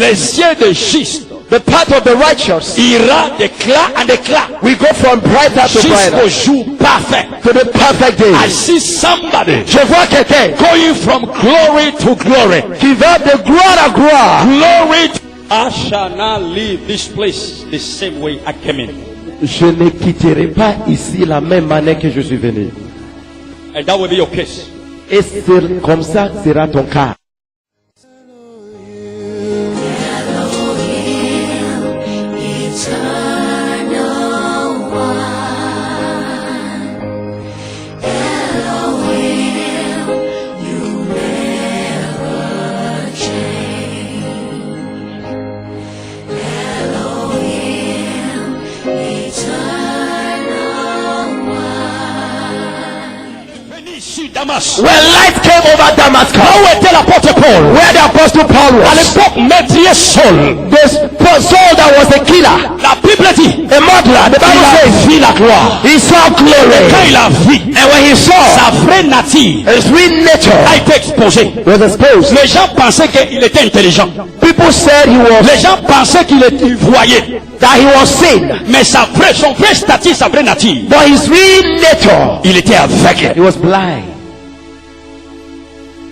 Les yeux des justes, the path of the righteous, ira d'éclat en éclat. we go from brighter to brighter Jusqu'au jour parfait. to the perfect day. I see somebody Je vois quelqu'un going from glory to glory. qui va de gloire à gloire. Glory to... I shall not leave this place the same way I came in. Je ne quitterai pas ici la même manière que je suis venu. And that will be your case. Et c'est comme ça sera ton cas. Damas. When light came over Damascus, Où était l'apôtre Paul? where the apostle Paul À was, l'époque, Maître Saul, the Saul that was a killer, la Bible dit, a murderer, the il Bible a says, vu la gloire. he saw glory. Quand il a vu, And when he saw, sa vraie nature his real nature a été exposée. was exposed. Les gens pensaient qu'il était intelligent. People said he was, Les gens pensaient qu'il voyait. that he was sane, Mais son vrai statut, sa vraie nature, but his real nature, il était aveugle. he was blind.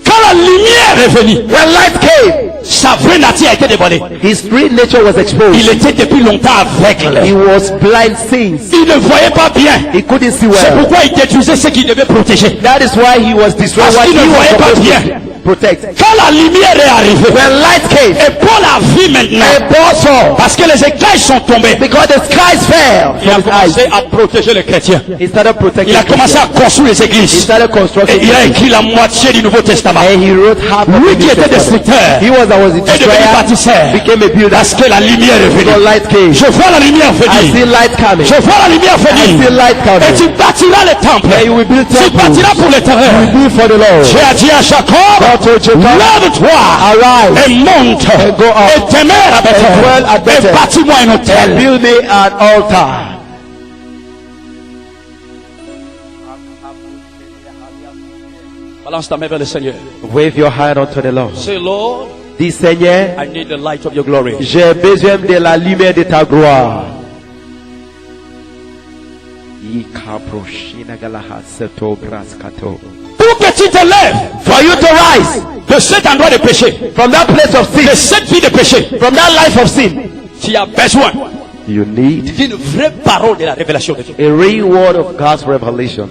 Quand la lumière est venue, When light came, sa vraie nature a été dévoilée. his real nature was Il exposed. était depuis longtemps aveugle. He was blind since. Il ne voyait pas bien. He couldn't see C'est well. pourquoi il détruisait ce qu'il devait protéger. That is why he was destroyed. Parce What qu'il he ne was voyait pas supposed bien. to protect. Quand la lumière est arrivée, When light came, et Paul a vu maintenant, and Paul saw, parce que les écailles sont tombées, because the skies fell il a from his eyes, commencé à protéger les chrétiens. he started protecting Il a commencé à construire les He églises. started Et constructing. il a écrit la moitié du Nouveau Testament. And he wrote half of Lui the qui New était Testament. destructeur He was a est devenu destroyer, bâtisseur. became a builder. Parce que la lumière est So venue. light came. Je vois la lumière I see venir. light coming. Je vois la lumière I see venir. light Et coming. tu bâtiras le temple. And you will build Tu temples. bâtiras pour l'éternel. Build for the Lord. J'ai dit à Jacob, God told Jacob, lève-toi arise et monte and go up et demeure à dwell at Bethel. Bethel. Et bâtis-moi un and hôtel. build me an altar. Balance ta main vers le Seigneur. Wave your hand unto the Lord. Say, Lord, Dis Seigneur, I need the light of your glory. j'ai besoin de la lumière de ta gloire. Pour que tu te lèves For you to rise de cet endroit de péché, from that place of de sin, cette vie de péché, from that life of sin, tu as besoin you need d'une vraie parole de la révélation de Dieu. a real word of God's revelation.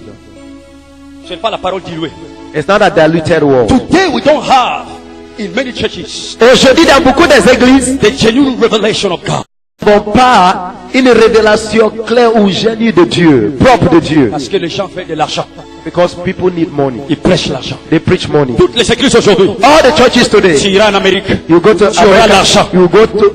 Ce n'est pas la parole diluée. It's not a diluted word. Today we don't have in many churches Aujourd'hui, dans beaucoup des églises, the genuine revelation of God. nous n'avons pas une révélation claire ou génie de Dieu, propre de Dieu. Parce que les gens font de l'argent. Because people need money. Ils prêchent l'argent. They preach money. Toutes les églises aujourd'hui, All the churches today, tu iras en Amérique, you go to tu auras America, l'argent.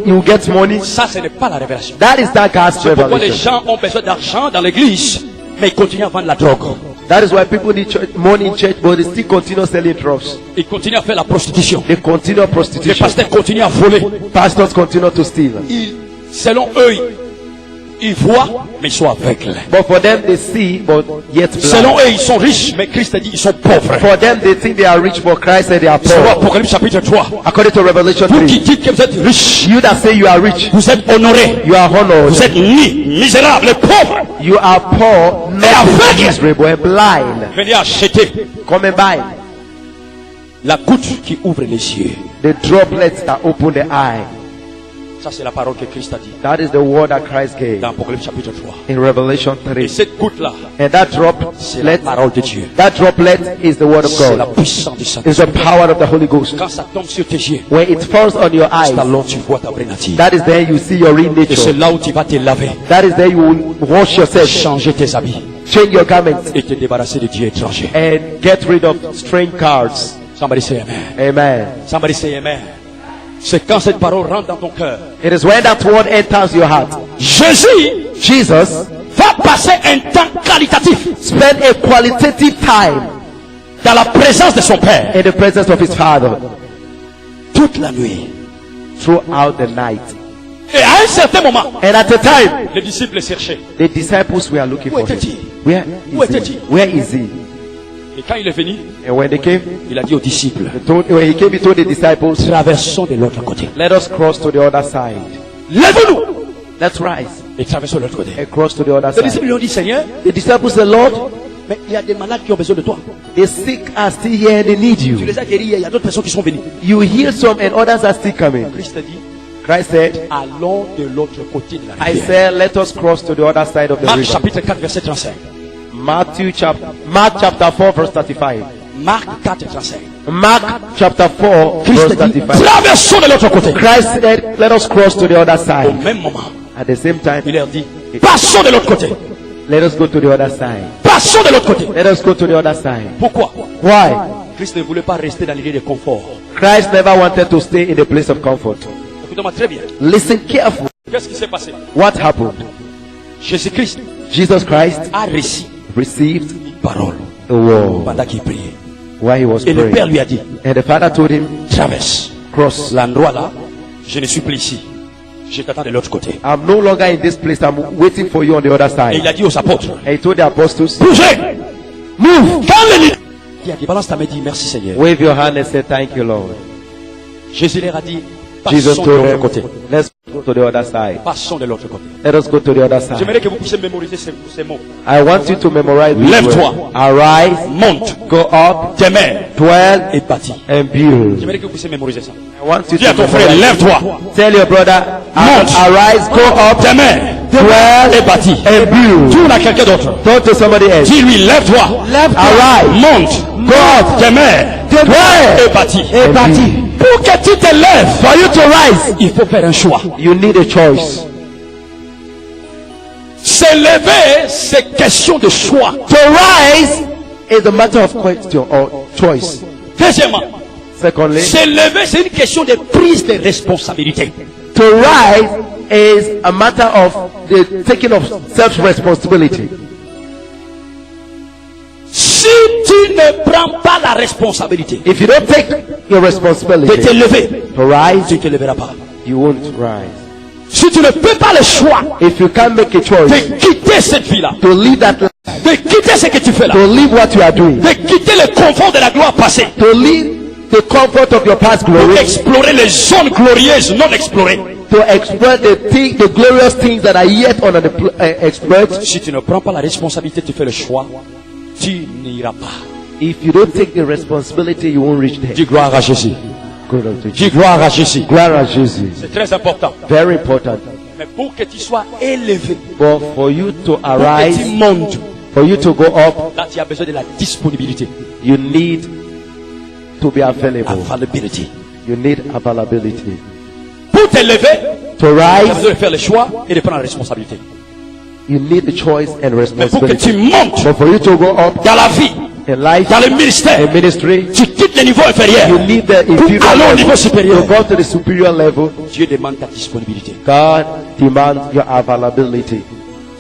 you get money. Ça, ce n'est pas la révélation. That is not God's C'est pourquoi les revelation. gens ont besoin d'argent dans l'église, mais ils continuent à vendre la drogue. That is why people need money in church, but they still continue selling drugs. Ils continuent à faire la prostitution. They continue Les prostitution. pasteurs continuent à voler. Pastors continue to steal. Selon eux, ils voient, mais ils sont aveugles. But for them, they see, but yet blind. Selon eux, ils sont riches, mais Christ a dit ils sont pauvres. For them, they think they are rich, but Christ said they are Selon poor. Apocalypse chapitre 3. According to Revelation Vous 3, qui dites que vous êtes riches, you that say you are rich, vous êtes honorés, you are honored. vous êtes misérables, pauvres. You are poor, not aveugle. miserable, and blind. Venez acheter Come and buy la goutte qui ouvre les yeux. the droplets that open the eye. Ça, c'est la parole que Christ a dit That is the word that Christ gave dans Apocalypse chapitre 3. in Revelation Et 3. cette goutte-là, And that c'est la droplet, parole de Dieu. that droplet is the word of C'est la God. puissance du It's Saint-Esprit. the power of the Holy Ghost. Quand ça tombe sur tes yeux, When it falls on your eyes, c'est alors tu vois ta vraie nature. that is then you see your real Et c'est nature. là où tu vas te laver, That is then you will wash yourself, changer tes habits change your garments, et te débarrasser de dieux étrangers. and get rid of strange cards. Somebody say amen. Amen. Somebody say amen. C'est quand cette parole rentre dans ton cœur. It is when that word enters your heart. Jésus Jesus va passer un temps qualitatif spent a qualitative time dans la présence de son Père in the presence of his Father toute la nuit. throughout the night. Et à un certain moment, And at the time, les disciples cherchaient. the disciples were looking Où for him. était-il? Where Où is he? était-il? Where is he? Et Et quand il est venu, And when they came, il a dit aux disciples, when he came, he told the disciples, traversons de l'autre côté. let us cross to the other side. Lève-nous Let's rise et traversons de l'autre côté. and cross to the other Les side. disciples lui ont dit, Seigneur, The disciples said, Lord, mais il y a des malades qui ont besoin de toi. the sick are still here and they need Tu you. les as guéris, il y a d'autres personnes qui sont venues. You heal some and others are still coming. Christ a dit, Christ said, allons de l'autre côté de la I rivière. said, let us cross to the other side of the Marc river. chapitre 4, verset 35. Mark chapter 4 verse 35. Marc 4, 35. Mark chapter 4 Christ verse a dit, 35. traversons de l'autre côté. Christ said, let us cross to the other Au side. même moment, At the same time, il leur dit, passons de l'autre côté. let us go to the other side. Passons de l'autre côté. Let us go to the other side. Pourquoi? Why? Christ ne voulait pas rester dans l'idée de confort. Christ never wanted to stay in a place of comfort. Écoutez-moi très bien. Listen carefully. Qu'est-ce qui s'est passé? What happened? Jésus-Christ Jesus Christ a réussi received une parole a word pendant qu'il priait. while he was Et le Père praying. lui a dit, And the Father told him, traverse cross. l'endroit là, je ne suis plus ici. Je t'attends de l'autre côté. I'm no longer in this place. I'm waiting for you on the other Et il side. a dit aux apôtres, And he told the apostles, bougez! Move! Quand le lit. Il a dit, balance ta main, dit merci Seigneur. wave your hand and say, thank you, Lord. Jésus leur a dit, Jesus passons de told l'autre them, côté. let's go to the other side. Passons de l'autre côté. Let us go to the other side. J'aimerais que vous puissiez mémoriser ces mots. I want you to memorize these Lève-toi. words. Arise, Monte, go up, demeure dwell, et bâtis. and build. J'aimerais que vous puissiez mémoriser ça. I want you Dis à to ton frère, memorize. lève-toi, Tell your brother, Monte. arise, go up, demeure dwell, et bâtis. and build. Tourne à quelqu'un d'autre. Talk to somebody else. Dis-lui, lève-toi, Arise, monte, go up, demeure dwell, et bâtis. and bâtis. Pour que tu te lèves, For you to rise, il faut faire un choix. you need a choice. Se lever, c'est question de choix. To rise is a matter of question or choice. Deuxièmement, Secondly, se lever, c'est une question de prise de responsabilité. to rise is a matter of the taking of self-responsibility. Si tu ne prends pas la responsabilité If you don't take your de te responsibility lever, to rise, tu ne te lèveras pas. you won't rise. Si tu ne fais pas le choix If you can't make a choice de quitter cette vie-là, to leave that life, de quitter ce que tu fais là, to leave what you are doing, de quitter le confort de la gloire passée, to leave the comfort of your past pour glory, explorer les zones glorieuses non explorées. to explore the glorious things that are yet unexplored. Si tu ne prends pas la responsabilité, tu fais le choix, tu n'iras pas. If you don't take the responsibility, you won't reach there. Dis gloire à Jésus. Glory to Jesus. Dis gloire à Jésus. Gloire à Jésus. C'est très important. Very important. Mais pour que tu sois élevé, But for you to pour que tu arise, montes, for you to go up, là tu as besoin de la disponibilité, you need to be available. availability. You need availability. Pour t'élever, To tu as rise, besoin de faire le choix et de prendre la responsabilité. you need a choice and Mais pour que responsibility. tu montes But for you to go up dans la vie, in life, dans le ministère, in ministry, tu quittes le niveau inférieur you need the pour inferior aller au niveau level supérieur. to go to the superior level. Dieu demande ta disponibilité. God demands your availability.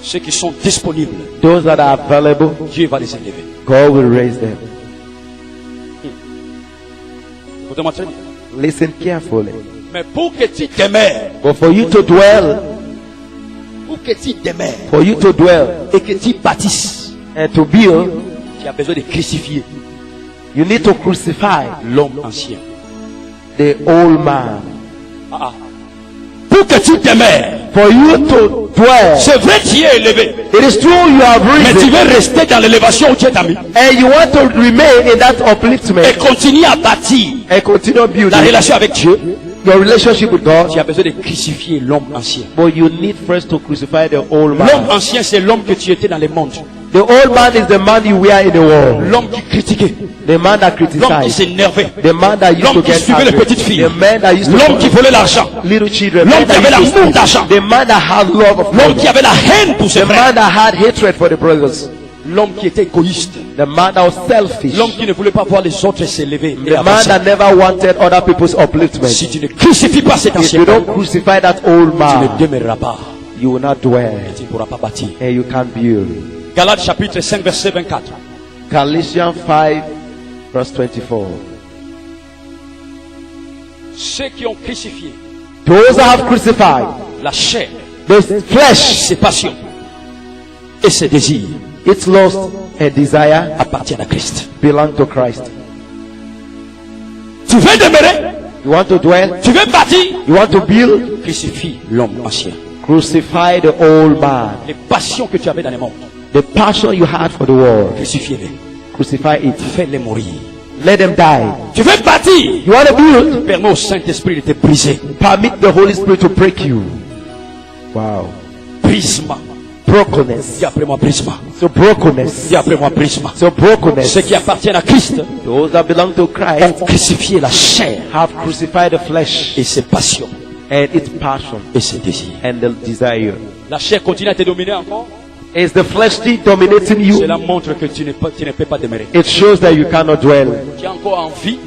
Ceux qui sont disponibles, Those that are available, Dieu va les élever. God will raise them. Écoutez-moi très bien. Listen carefully. Mais pour que tu demeures, But for you to dwell, pour que tu demeures for you to dwell et que tu bâtisses, and to build, tu as besoin de crucifier you need to crucify l'homme ancien. the old man. Pour que tu demeures, For you to dwell, c'est vrai tu es élevé, it is true you have mais tu risen veux rester dans l'élévation où Dieu t'a mis and you want to remain in that et upliftment continuer à bâtir and continue la building relation avec Dieu. your relationship with God. Tu as besoin de crucifier l'homme ancien. But you need first to crucify the old L'homme man. ancien, c'est l'homme que tu étais dans le monde. The old man is the man you were in the world. L'homme qui critiquait, The man that l'homme qui criticized. s'énervait, The man that used to l'homme qui get suivait les angry. petites filles, The man that used to l'homme qui volait l'argent, little children. l'homme Man qui that avait used to l'amour steal. d'argent, The man that had love of l'homme money. qui avait la haine pour ses The frères, man that had hatred for the brothers. l'homme qui était égoïste, The man that was selfish. l'homme qui ne voulait pas voir les autres s'élever et The man avancer. that never wanted other people's upliftment. Si tu ne crucifies pas cet If ancien you homme, don't crucify that old tu man, ne demeureras pas, you will not dwell tu ne pourras pas bâtir. and you can't build. Galates chapitre 5 verset 24. Galatians 5 verse 24. Ceux qui ont crucifié Those that have crucified la chair, the flesh ses passions et ses désirs its lust and desire appartiennent à Christ. belong to Christ. Tu veux demeurer, You want to dwell? tu veux bâtir, You want to build? crucifie l'homme ancien. Crucify the old man. Les passions que tu avais dans le monde, The passion you had for the world. crucifie-les. Crucify it. Fais-les mourir. Let them die. Tu veux bâtir, You want to build? permets au Saint-Esprit de te briser. Permit the Holy Spirit to break you. Wow. Brisement. Brokenness. Dis après moi brisement. So brokenness. Dis après moi brisement. So brokenness. Ceux qui appartiennent à Christ Those that belong to Christ ont crucifié la chair have crucified the flesh et ses passions and its passion et ses désirs. and the desire. La chair continue à te dominer encore. Is the flesh still dominating you? Cela montre que tu ne peux pas demeurer. It shows that you cannot dwell. Tu as encore envie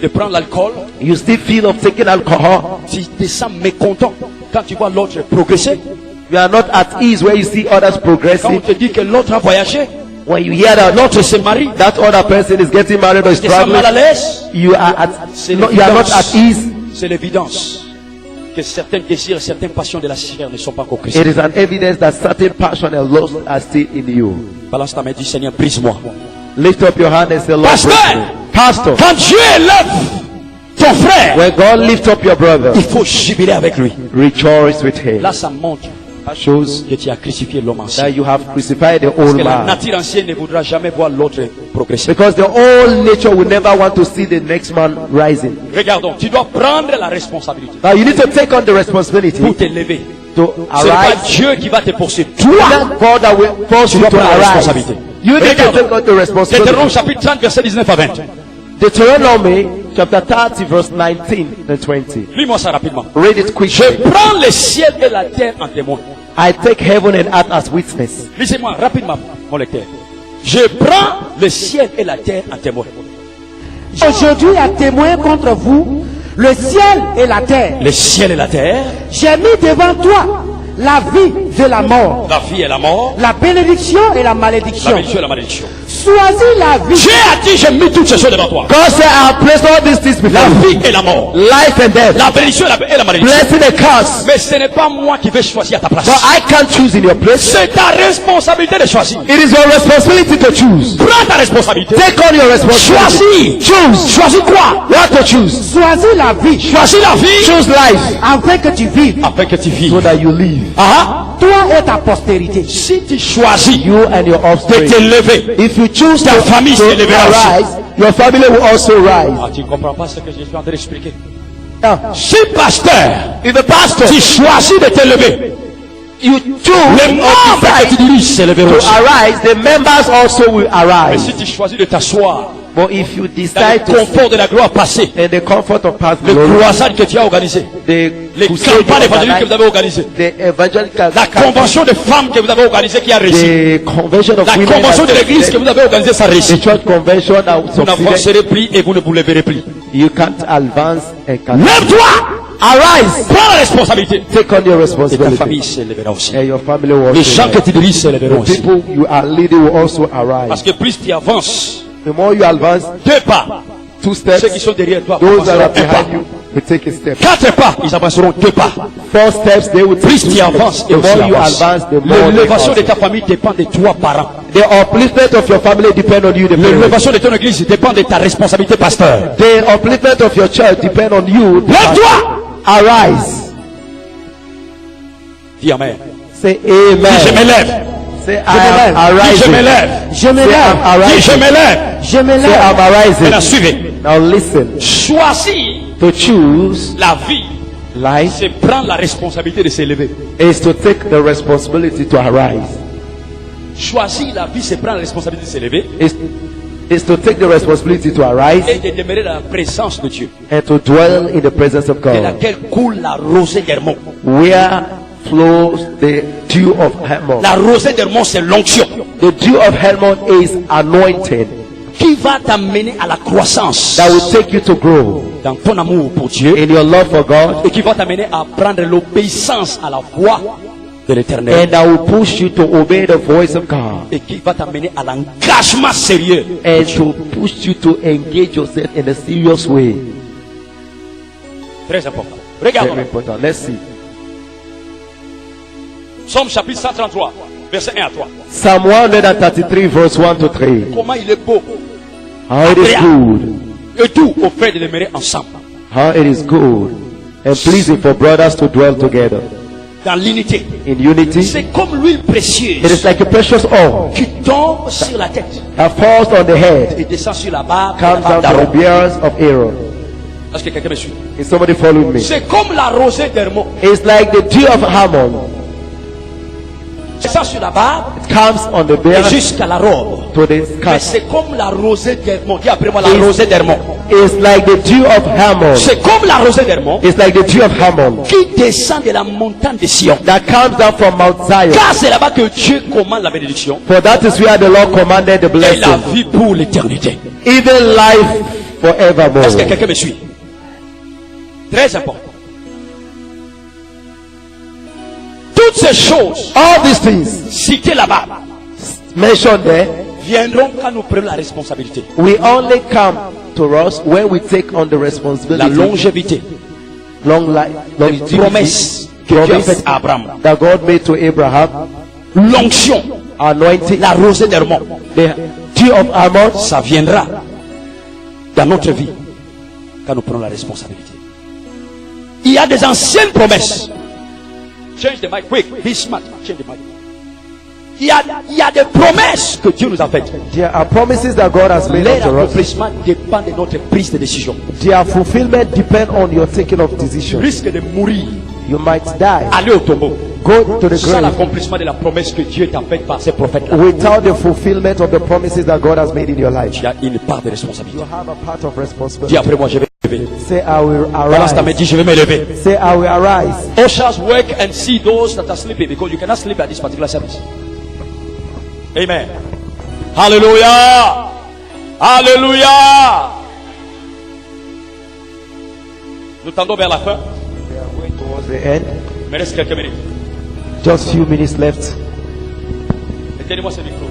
de prendre l'alcool. You still feel of taking alcohol. Tu te sens mécontent quand tu vois l'autre progresser. You are not at ease where you see others Quand on progressing. te dit que l'autre a voyagé, When you hear that l'autre se marie, that other person is getting married or is tu te sens mal à traveling, l'aise. you are you are not at ease. C'est l'évidence que certains désirs, certaines passions de la chair ne sont pas encore It crucifiées. is an evidence that certain passion and lust are still in you. Balance ta main, dis Seigneur, brise-moi. Lift up your hand and say, Lord, Pastor! break me. Pastor, Quand Dieu élève ton frère, when God lift up your brother, il faut jubiler avec lui. rejoice with him. Là, ça montre That shows que tu as crucifié l'homme ancien. that you have crucified the Parce old que la man. nature ancienne ne voudra jamais voir l'autre progresser. Because the old nature will never want to see the next man rising. Regardons, tu dois prendre la responsabilité Now you need to take on the responsibility pour t'élever. to Ce n'est pas arise. Dieu qui va te poursuivre. Not God that will force you dois to prendre la arise. responsabilité. You need to Regarde. take on the responsibility. Deutéronome chapitre 30, verset 19 à 20. Deuteronomy chapter 30 verse 19 and 20. Lis-moi ça rapidement. Read it quickly. Je prends le ciel et la terre en témoin. I take heaven and earth as witness. Lisez-moi rapidement, mon lecteur. Je prends le ciel et la terre en témoin. Aujourd'hui à témoin contre vous le ciel et la terre. Le ciel et la terre, J'ai mis devant toi la vie de la mort, la vie et la mort, la bénédiction et la la malédiction. bénédiction et la malédiction. Choisis la vie. Dieu a dit, j'ai mis toutes ces choses devant toi. God said, I have placed all these things before La you. vie et la mort, Life and death. la bénédiction et la malédiction. Blessing and curse. Mais ce n'est pas moi qui vais choisir à ta place. But I can't choose in your place. C'est ta responsabilité de choisir. It is your responsibility to choose. Prends ta responsabilité. Take on your responsibility. Choisis. Choose. Choisis quoi? What to choose. Choisis la vie Choisis la vie Choose life afin que tu vives. afin que tu so vives. that you live. Ah, Toi et ta postérité. si tu choisis You and your de offspring. t'élever, If you choose ta famille to s'élèvera aussi. arise, your family will also rise. Ah, tu ne comprends pas ce que je suis en train d'expliquer. Now, Si pasteur, if the pastor, tu choisis de t'élever, you choose les membres que tu diriges s'élèveront to aussi. arise, the members also will Mais arise. si tu choisis de t'asseoir But if you dans decide le to confort de la gloire passée, in the comfort of past le glory, croisade que tu as organisé, the les crusade campagnes évangéliques que vous organized, avez organisées, the evangelical la convention de femmes que vous avez organisée qui a réussi, the convention of la women, convention de that- l'église que vous avez organisée, ça the réussit. church convention that Vous succeeded, n'avancerez plus et vous ne vous lèverez plus. you can't advance and can't Lève-toi, arise. prends la responsabilité. Take on your Et ta responsibility, famille s'élèvera aussi. and your family will Les also gens que rise. tu diriges s'élèveront The aussi. people you are leading will also Parce arise. que plus tu avances, The more you advance 2 pas, 2 steps, ceux qui sont derrière toi those that are avanceront 1 pas. behind you will take a step. 4 pas, ils avanceront 2 pas. 4 steps, they will take Plus 2 tu avances steps. et The aussi more you avances. advance, the more they L'élévation de advance. ta famille dépend de toi, parents. The upliftment of your family depend on you. The parents. L'élévation de ton église dépend de ta responsabilité, pasteur. The upliftment of your church depend on you. Lève-toi! Arise. Dis Amen. Say Dis je amen. m'élève. Say me I lève. am Dis je arising. m'élève. Je Say m'élève. I'm Dis je arising. m'élève. Je Say m'élève. I'm Maintenant arising. suivez. Now listen. Choisir To choose la vie, life c'est prendre la responsabilité de s'élever. is to take the responsibility to arise. Choisir la vie, c'est prendre la responsabilité de s'élever Is to take the responsibility to arise et de demeurer dans la présence de Dieu, and to dwell in the presence of de God, laquelle coule la rosée d'Hermon. where flows the dew of Hermon. La rosée d'Hermon, c'est l'onction The dew of Hermon is anointed qui va t'amener à la croissance that will take you to grow dans ton amour pour Dieu in your love for God, et qui va t'amener à prendre l'obéissance à la voix de l'Éternel and that will push you to obey the voice of God, et qui va t'amener à l'engagement sérieux. and to push you to engage yourself in a serious way. Très important. Regardons. Very important. Let's see. Psaume chapitre 133. Verset 1 à 3. Psalm 133 verse 1 to 3. Comment il est beau How it is good. et doux au fait de demeurer ensemble. How it is good and pleasing for brothers to dwell together Dans l'unité. in unity. C'est comme l'huile It précieuse is like a precious oil qui tombe sur la tête that falls on the head, et descend sur la barbe, comes down to the d'Aaron. beards of Aaron. Est-ce que quelqu'un me suit? Is somebody following me? C'est comme la rosée d'Hermon. It's like the dew of Hammon. Descend sur la barbe It comes on the et beard jusqu'à la robe. to the Mais scaff. c'est comme la rosée d'Hermon. Dis après moi la It's- rosée d'Hermon. It's like the dew of Hammon. C'est comme la rosée d'Hermon It's like the dew of Hammon qui descend de la montagne de Sion. that comes down from Mount Zion. Car c'est là-bas que Dieu commande la bénédiction For that is where the Lord commanded the et la blessing, vie pour l'éternité. even life Est-ce que forevermore. quelqu'un me suit? Très important. Toutes ces choses All these things citées là-bas mentioned there, viendront quand nous prenons la responsabilité. we only come to us when we take on the La responsibility, longévité, long life, les longevity, promesses que Dieu a promise faites à Abraham, that God made to Abraham, l'onction, anointing, la rosée d'Hermon, the dew of Hammon, ça viendra dans notre vie quand nous prenons la responsabilité. Il y a des anciennes promesses. Change the mic quick. Be smart. Change the mic. Il y a des promesses que Dieu nous a faites. there are promises that God has made Leur unto us. accomplissement dépend de notre prise de décision. Their fulfillment depend on your taking of decision. Risque de mourir, You might die, aller au tombeau, go to the sans grave l'accomplissement de la promesse que Dieu t'a faite par ses prophètes. without the fulfillment of the promises that God has made in your life. Il y a une part de responsabilité. You have a part of Dis responsibility. après moi, je vais me lever. Say, I will Balance ta main, arise. dis, je vais me lever. Say, I will arise. Ushers, work and see those that are sleeping, because you cannot sleep at this particular service. Amen. Hallelujah. Hallelujah. Nous tendons vers la fin. We are going towards the end. Mais reste quelques minutes. Just few minutes left. Mettez-moi ce micro.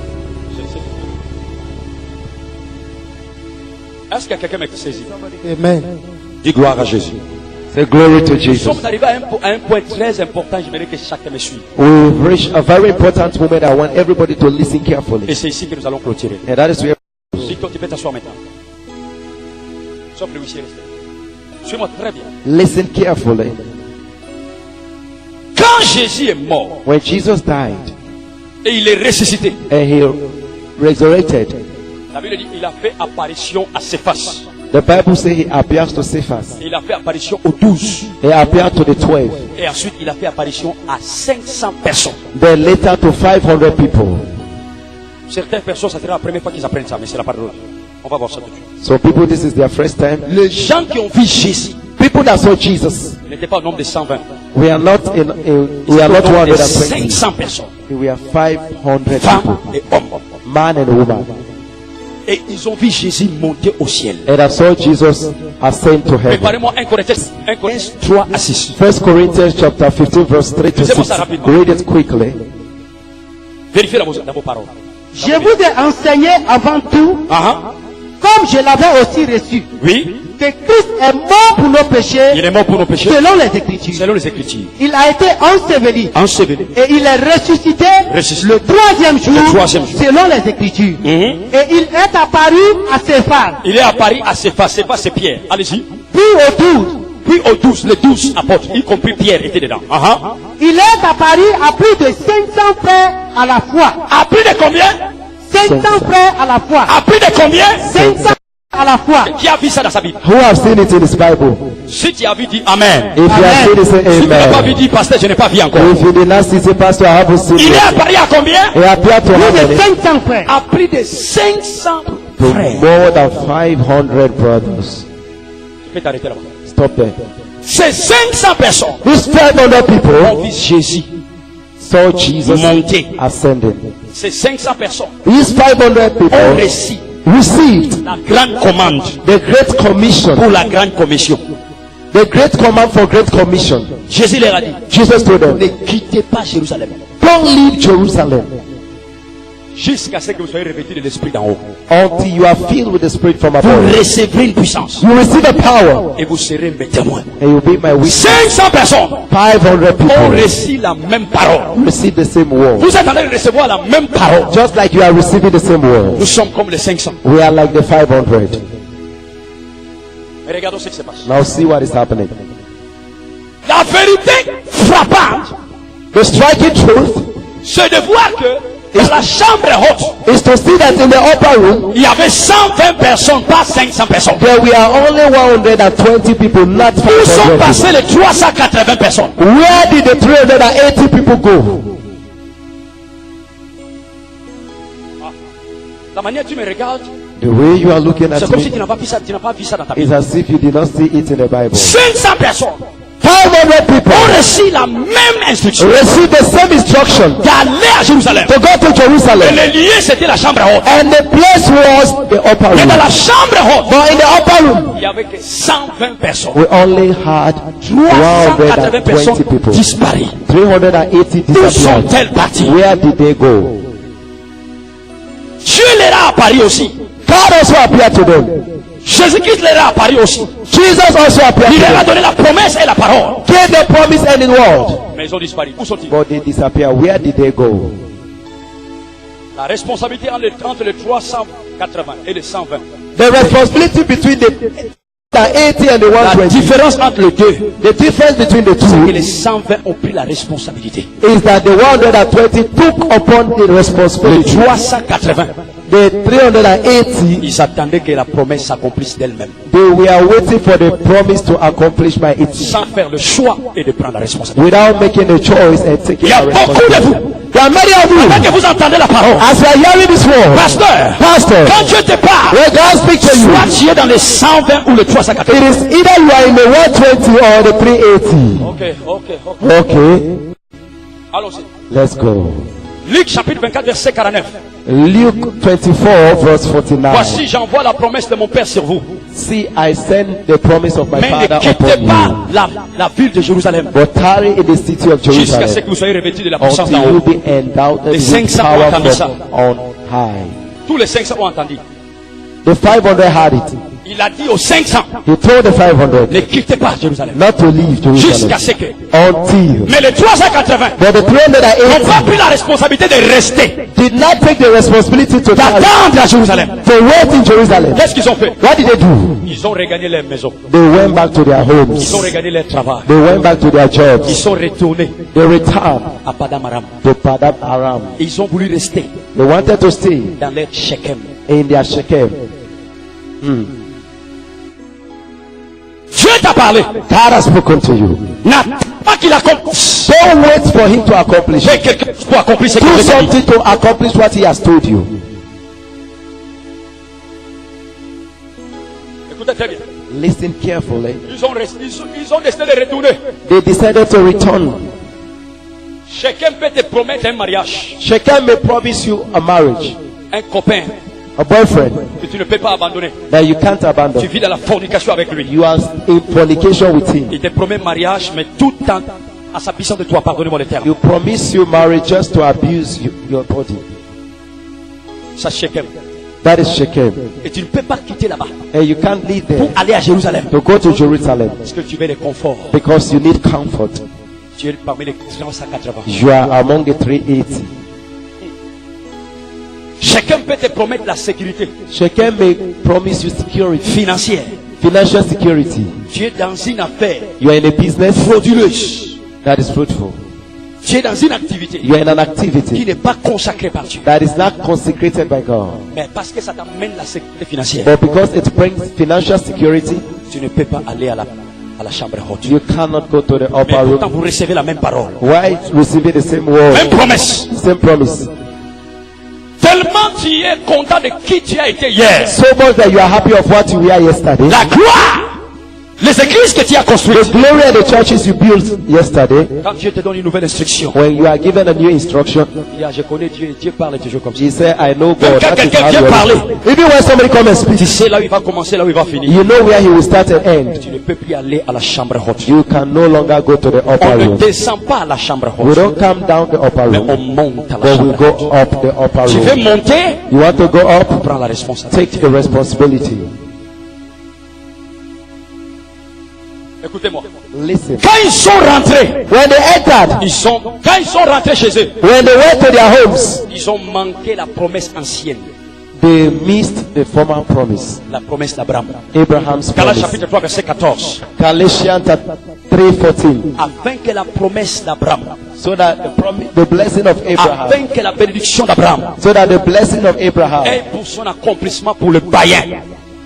Est-ce qu'il y a quelqu'un qui saisit? Amen. Dis gloire à Jésus. Say glory to Nous Jesus. sommes arrivés à un point très important. J'aimerais que chacun me suive. We've reached a very important moment. I want everybody to listen Et carefully. c'est ici que nous allons clôturer. And that is where Si toi tu peux t'asseoir maintenant. Sauf le huissier resté. Suis-moi très bien. listen carefully. Quand Jésus est mort When Jesus died et il est ressuscité, and he resurrected, la Bible dit il a fait apparition à ses faces. the Bible says he appears to Cephas. Il a fait apparition aux 12. He appeared to the 12. Et ensuite il a fait apparition à 500 personnes. Then later to 500 people. Certaines personnes, ça sera la première fois qu'ils apprennent ça, mais c'est la parole. On va voir ça tout de suite. So people, this is their first time. Les gens qui ont vu Jésus, People that saw Jesus, il n'était pas au nombre de 120. we are not we are Au not nombre de 120. 500 personnes, We are 500 femmes people, et hommes. man and woman. Et ils ont vu Jésus monter au ciel. And I saw Jesus ascend to heaven. Préparez-moi 1 Corinthiens 3 à 6. 1 Corinthians chapter 15 verse 3 to 6. Read it quickly. Vérifiez dans vos paroles. Je vous ai enseigné avant tout, Ah, comme je l'avais aussi reçu, oui, que Christ est mort pour nos péchés il est mort pour nos péchés, selon les Écritures. selon les Écritures. Il a été enseveli Enseveli. et il est ressuscité Ressuscité. le troisième jour Le troisième jour. selon les Écritures. Mhm. Et il est apparu à ses femmes, Il est apparu à ses faces, c'est pas ses pierres. Allez-y. puis aux 12. Puis aux 12, les 12 apôtres, y compris Pierre, étaient dedans. Ah, Il est apparu à plus de 500 frères à la fois. à plus de combien? 500 frères à la fois. À plus de combien? 500 à la fois. Qui a vu ça dans sa Bible? Who have seen it in this Bible? Si tu as vu, dis Amen. If you have seen it, say Si tu n'as pas vu, amen. dis Pasteur, je n'ai pas vu encore. If you did not see it, Pastor, I haven't seen Il est it. apparu à combien? He appeared to how Plus de many? 500 frères. À plus de 500 To frères. more than 500 brothers. Tu peux t'arrêter là-bas. Stop there. Ces 500 personnes These 500 ont people vu Jésus saw Jesus monter. ascending. Ces 500 personnes These 500 ont people reçu received la grande commande the Great Commission. pour la grande commission. The Great Command for Great Commission. Jésus leur a dit, Jesus told them, ne quittez pas Jérusalem. don't leave Jerusalem. Jusqu'à ce que vous soyez revêtus de l'esprit d'en haut. until you are filled with the Spirit from Vous above. recevrez une puissance. You receive a power, Et vous serez mes témoins. and you'll be my witness. 500 personnes 500 ont people reçu la même parole. receive the same word. Vous êtes en train de recevoir la même parole. Just like you are receiving the same word. Nous sommes comme les 500. We are like the 500. Mais regardons ce qui se passe. Now see what is happening. La vérité frappante, The striking truth c'est de voir que dans la chambre haute, is to see that in the upper room, il y avait 120 personnes, pas 500 personnes. there we are only 120 people, not Où sont 500 passées people. les 380 personnes? Where did the 380 people go? La manière dont tu me regardes, The way you are looking at c'est comme si me tu n'as pas vu ça, tu n'as pas vu ça dans ta is Bible. as if you did not see it in the Bible. 500 personnes 500 people ont reçu la même instruction received the same instruction d'aller à Jérusalem. to go to Et Jerusalem, le lieu, c'était la chambre haute. and the place was the upper Mais dans room. la chambre haute, But in the upper room, il n'y avait que 120 personnes. we only had 380 personnes 120 people. disparues. 380 Où disappeared. sont-elles parties? Where did they go? Dieu leur a apparu aussi. God also appeared to them. Jésus-Christ leur a apparu aussi. Jesus also appeared Il to leur a them. donné la promesse et la parole. Gave the promise and in word. Mais ils ont disparu. Où sont-ils? But they disappeared. Where did they go? La responsabilité entre les 380 et les 120. The responsibility between the 80 and the La 120. différence entre les deux, The difference between the c'est que two les 120 ont pris la responsabilité. is that the 120 took upon the Les responsibility. 380, The 380, ils attendaient que la promesse s'accomplisse d'elle-même, they were waiting for the promise to accomplish by it, sans faire le choix et de prendre la responsabilité. without making a choice and taking Il y a a beaucoup de responsibility. vous, There are many of pendant you, que vous entendez la parole, as you are hearing this word, pasteur, Pastor, quand Dieu te parle, when God speaks to you, soit tu es dans les 120 ou les it 380. is either you are in the 120 or the 380. Ok. Okay, Allons-y. let's go. Luc chapitre 24 verset 49. Luke 24 verse 49. Voici, j'envoie la promesse de mon Père sur vous. See, I send the promise of my Mais Father ne quittez upon pas you. la ville de Jérusalem But tarry in the city of jusqu'à ce Jerusalem que vous soyez revêtus de la puissance d'en until you haut. be endowed Les with 500 ont power entendu ça. from on high. Tous les 500 ont entendu. The 500 had it. Il a dit aux 500, He told the 500 ne quittez pas Jérusalem not to leave jusqu'à Jerusalem ce que. until. Mais les 380 But the n'ont pas 380 pris la responsabilité de rester, did not take the responsibility to tarry, d'attendre à Jérusalem. to wait in Jerusalem. Qu'est-ce qu'ils ont fait? What did they do? Ils ont regagné leur maison. They went back to their Ils ont homes. regagné leur travail. They went back to their Ils jobs. sont retournés They returned à Padamaram. to Padam Aram. Et ils ont voulu rester They wanted to stay dans leur Shechem. in their Shechem. Dieu t'a parlé. God has spoken to you. N'attends pas qu'il accomplisse. Don't wait for him to accomplish. Fais quelque chose pour accomplir ce qu'il Do veut dire. something to accomplish what he has told you. Écoutez très bien. Listen carefully. Ils ont décidé de retourner. They decided to return. Chacun peut te promettre un mariage, Shechem may promise you a marriage, un copain a boyfriend que tu ne peux pas abandonner. that you can't Tu abandon. vis dans la fornication avec lui. You are in fornication with him. Il te promet mariage, mais tout en à sa puissance de toi. Pardonnez-moi le terme. You promise you marriage just to abuse your body. Ça, Shechem. That is Shechem. Et tu ne peux pas quitter là-bas And you can't leave pour there aller à Jérusalem. to go to Jerusalem Parce que tu veux le confort. because you need comfort. Tu es parmi les 380. You are among the 380. Chacun peut te promettre la sécurité Shechem may promise you security, financière. financial security. Tu es dans une affaire You are in a business frauduleuse. that is fruitful. Tu es dans une activité You are in an qui activity n'est pas consacrée par Dieu. that is not consecrated by God. Mais parce que ça t'amène la sécurité financière, But because it brings financial security, tu ne peux pas aller à la chambre haute. you cannot go to the Mais upper pourtant, room. vous recevez la même parole. Why receiving the same Même word, promesse. same promise? Tellement tu es content de qui tu as été hier. So much that you are happy of what you were yesterday. La gloire Les églises que tu as The construites, glory of the churches you built yesterday, quand Dieu te donne une nouvelle instruction, when you are given a new instruction, il dit, ah, je connais Dieu, Dieu parle toujours comme ça. he said, I know Même God. quand That is quelqu'un how vient you are. parler, Even when somebody comes and tu speaks, sais là où il va commencer, là où il va finir. you know where he will start and end. Tu ne peux plus aller à la chambre haute. You can no longer go to the upper On ne room. descend pas à la chambre We haute, don't come down the upper mais room, on monte à la but we chambre go haute. up the upper Tu veux room. monter, You want to go up? prends la responsabilité. Take the responsibility. Écoutez-moi. Listen. Quand ils sont rentrés, When they entered, quand ils sont rentrés chez eux, when they went to their homes, ils ont manqué la promesse ancienne, they missed the former promise, la promesse d'Abraham. Abraham's Galates promise. chapitre 3 verset 14. Galatians 3:14. Afin que la promesse d'Abraham, So that the blessing of Abraham, afin que la bénédiction d'Abraham so that the blessing of Abraham ait pour son accomplissement pour le païen,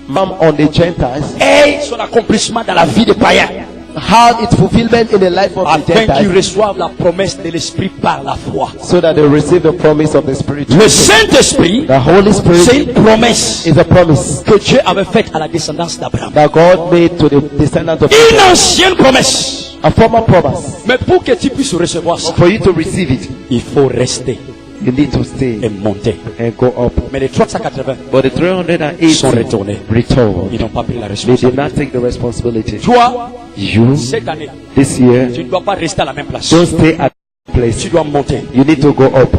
come on the Gentiles, ait son accomplissement dans la vie des païens, had its fulfillment in the life of the afin qu'ils Gentiles, reçoivent la promesse de l'Esprit par la foi. so that they receive the promise of the Spirit. Le Saint-Esprit, The Holy c'est Spirit une promesse is a promise que Dieu avait faite à la descendance d'Abraham. that God made to the descendants of Une Abraham. ancienne promesse. A former promise. Mais pour que tu puisses recevoir ça, For you to receive it, il faut rester you need to stay et monter. and go up. Mais les 380 But the 380 sont retournés. returned. Ils n'ont pas pris la They did responsabilité. not take the responsibility. Toi, You, cette année, this year, tu ne dois pas rester à la même place. don't stay at the place. Tu dois monter. You need to go up.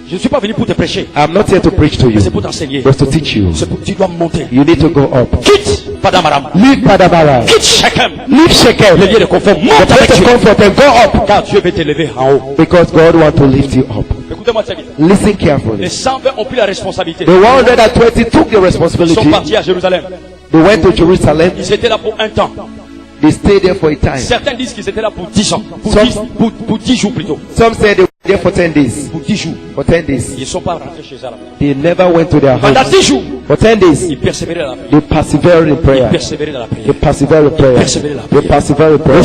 Je ne suis pas venu pour te prêcher. I'm not here to preach to you, C'est pour t'enseigner. but to teach you. Tu dois monter. You need to go up. Quitte Padamaram. Leave Padabara. Quitte Shechem. Leave Shechem. Le lieu de confort. The Monte avec place of Dieu. comfort and go up. Car Dieu veut t'élever en haut. Because God wants to lift you up. Écoutez-moi très bien. Listen Les carefully. 120 ont pris la responsabilité. The 120 took the Ils sont responsibility. partis à Jérusalem. They went to Jerusalem. Ils étaient là pour un temps. They stayed there for a time. Certains disent qu'ils étaient là pour 10 ans. Some- Pour 10 jours plutôt. Some said they were there for 10 days. Pour 10 jours. For 10 days. Ils ne sont pas rentrés chez eux. à la maison. They never went to their Pendant homes. 10 jours, For 10 days, ils persévéraient dans la prière. they persevered in Ils prayer. persévéraient dans la They prière. persevered in prayer. They persevered in prayer.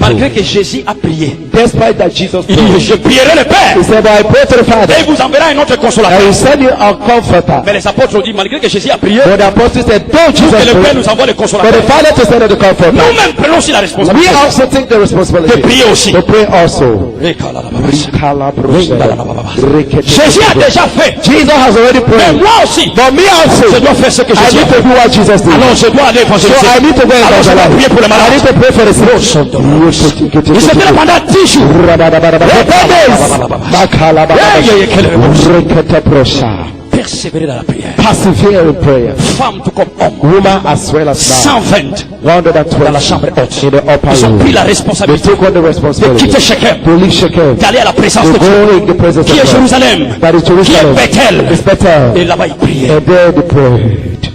Malgré que Jésus a prié, Despite that Jesus il dit, prayed, je prierai le Père he said, I pray to the et Father, il vous enverra un autre I consolateur. will send you a comforter. Mais les apôtres ont dit, malgré que Jésus a prié, But the apostles said, don't pour que Jesus le Père pray, nous envoie le for the consolateur. Father to send us the comforter. Nous-mêmes prenons aussi la We responsabilité also take the de responsibility prier aussi. to pray also. Jésus a déjà fait. Jesus has already Mais prayed. moi aussi, But me also, je dois faire ce que I Jésus a need to fait. do what Jesus did. Alors je dois aller So évangéliser. I need to go Alors je dois prier pour les evangelize. I need malades. to pray for the sick. Ils étaient là pendant 10 jours. Persévérer dans la prière. Persevere in prayer. Femme tout comme homme. Woman as well as man. 120 120 dans la chambre haute. in the upper Ils ont room. pris la They responsabilité took on the de responsibility quitter Shechem, to leave Shechem, d'aller à la présence to de Dieu, go in the presence qui of est God. Jérusalem, That is qui est Jerusalem. Bethel. It's better. Et là-bas, ils priaient. And there they prayed.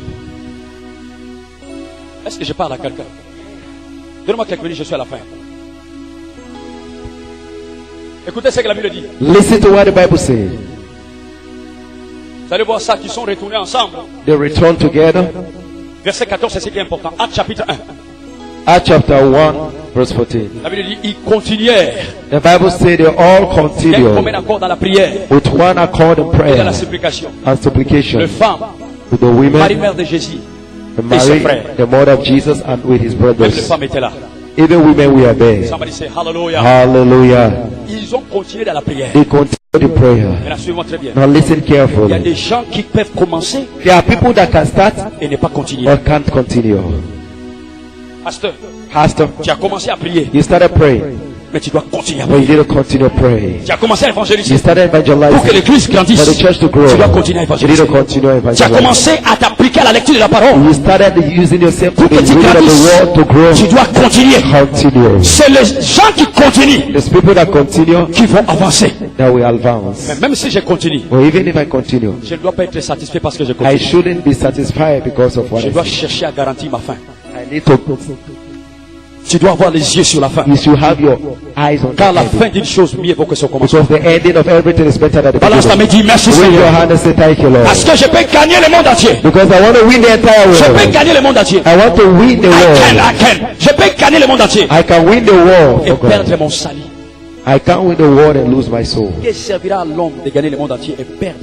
Est-ce que je parle à quelqu'un? Donne-moi quelques minutes, je suis à la fin. Écoutez ce que la Bible dit. Listen to what the Bible says. Vous allez voir ça, qui sont retournés ensemble. They returned together. Verset 14, c'est ce qui est important. Actes chapitre 1. Acts chapter 1, verse 14. La Bible dit, ils continuèrent. The Bible says they all Il y a un commun continued accord dans la prière with one accord in et dans prayer la supplication. and Les supplication. femmes, With the Marie, women, mère de Jésus, the et ses Mary, frères. the mother of Jesus, and with his Même les brothers. femmes étaient là. Even women were there. Somebody say hallelujah. Hallelujah. Ils ont continué dans la prière. They continued in prayer. Maintenant, suivez-moi très bien. Now listen Il y a carefully. des gens qui peuvent commencer There are people that can start et ne pas continuer. or can't continue. Pasteur, Pastor, tu as commencé à prier, you started praying, mais tu dois continuer à but you prier. need to continue praying. Tu as commencé à évangéliser. You started Pour que evangelizing l'église for grandisse, the church to grow. tu dois continuer à You need évangéliser. to continue Tu as evangelizing. commencé à t'appliquer à la lecture de la parole. You started using yourself to Pour the que tu reading of grandisses, the word to grow. tu dois continuer. Continue. C'est les gens qui continuent There's people that continue qui vont avancer. that will advance. Mais même si je continue, But even if I continue, je ne dois pas être satisfait parce que je I continue. shouldn't be satisfied because of what Je I dois see. chercher à garantir ma fin. I need to. Tu dois avoir les yeux sur la fin. You should have your eyes on Car the la ending. fin d'une chose mieux vaut que son commencement. Because the ending of everything is better than the Balance la main, beginning. dis merci Wave your Seigneur. hand and say thank you, Lord. Parce que je peux gagner le monde entier. Because I want to win the entire Je peux world. gagner le monde entier. I want to win the world. I can. Je peux gagner le monde entier. I can win the world Et for God. perdre mon salut. I can't win the world and lose my soul. Que servira à l'homme de gagner le monde entier et perdre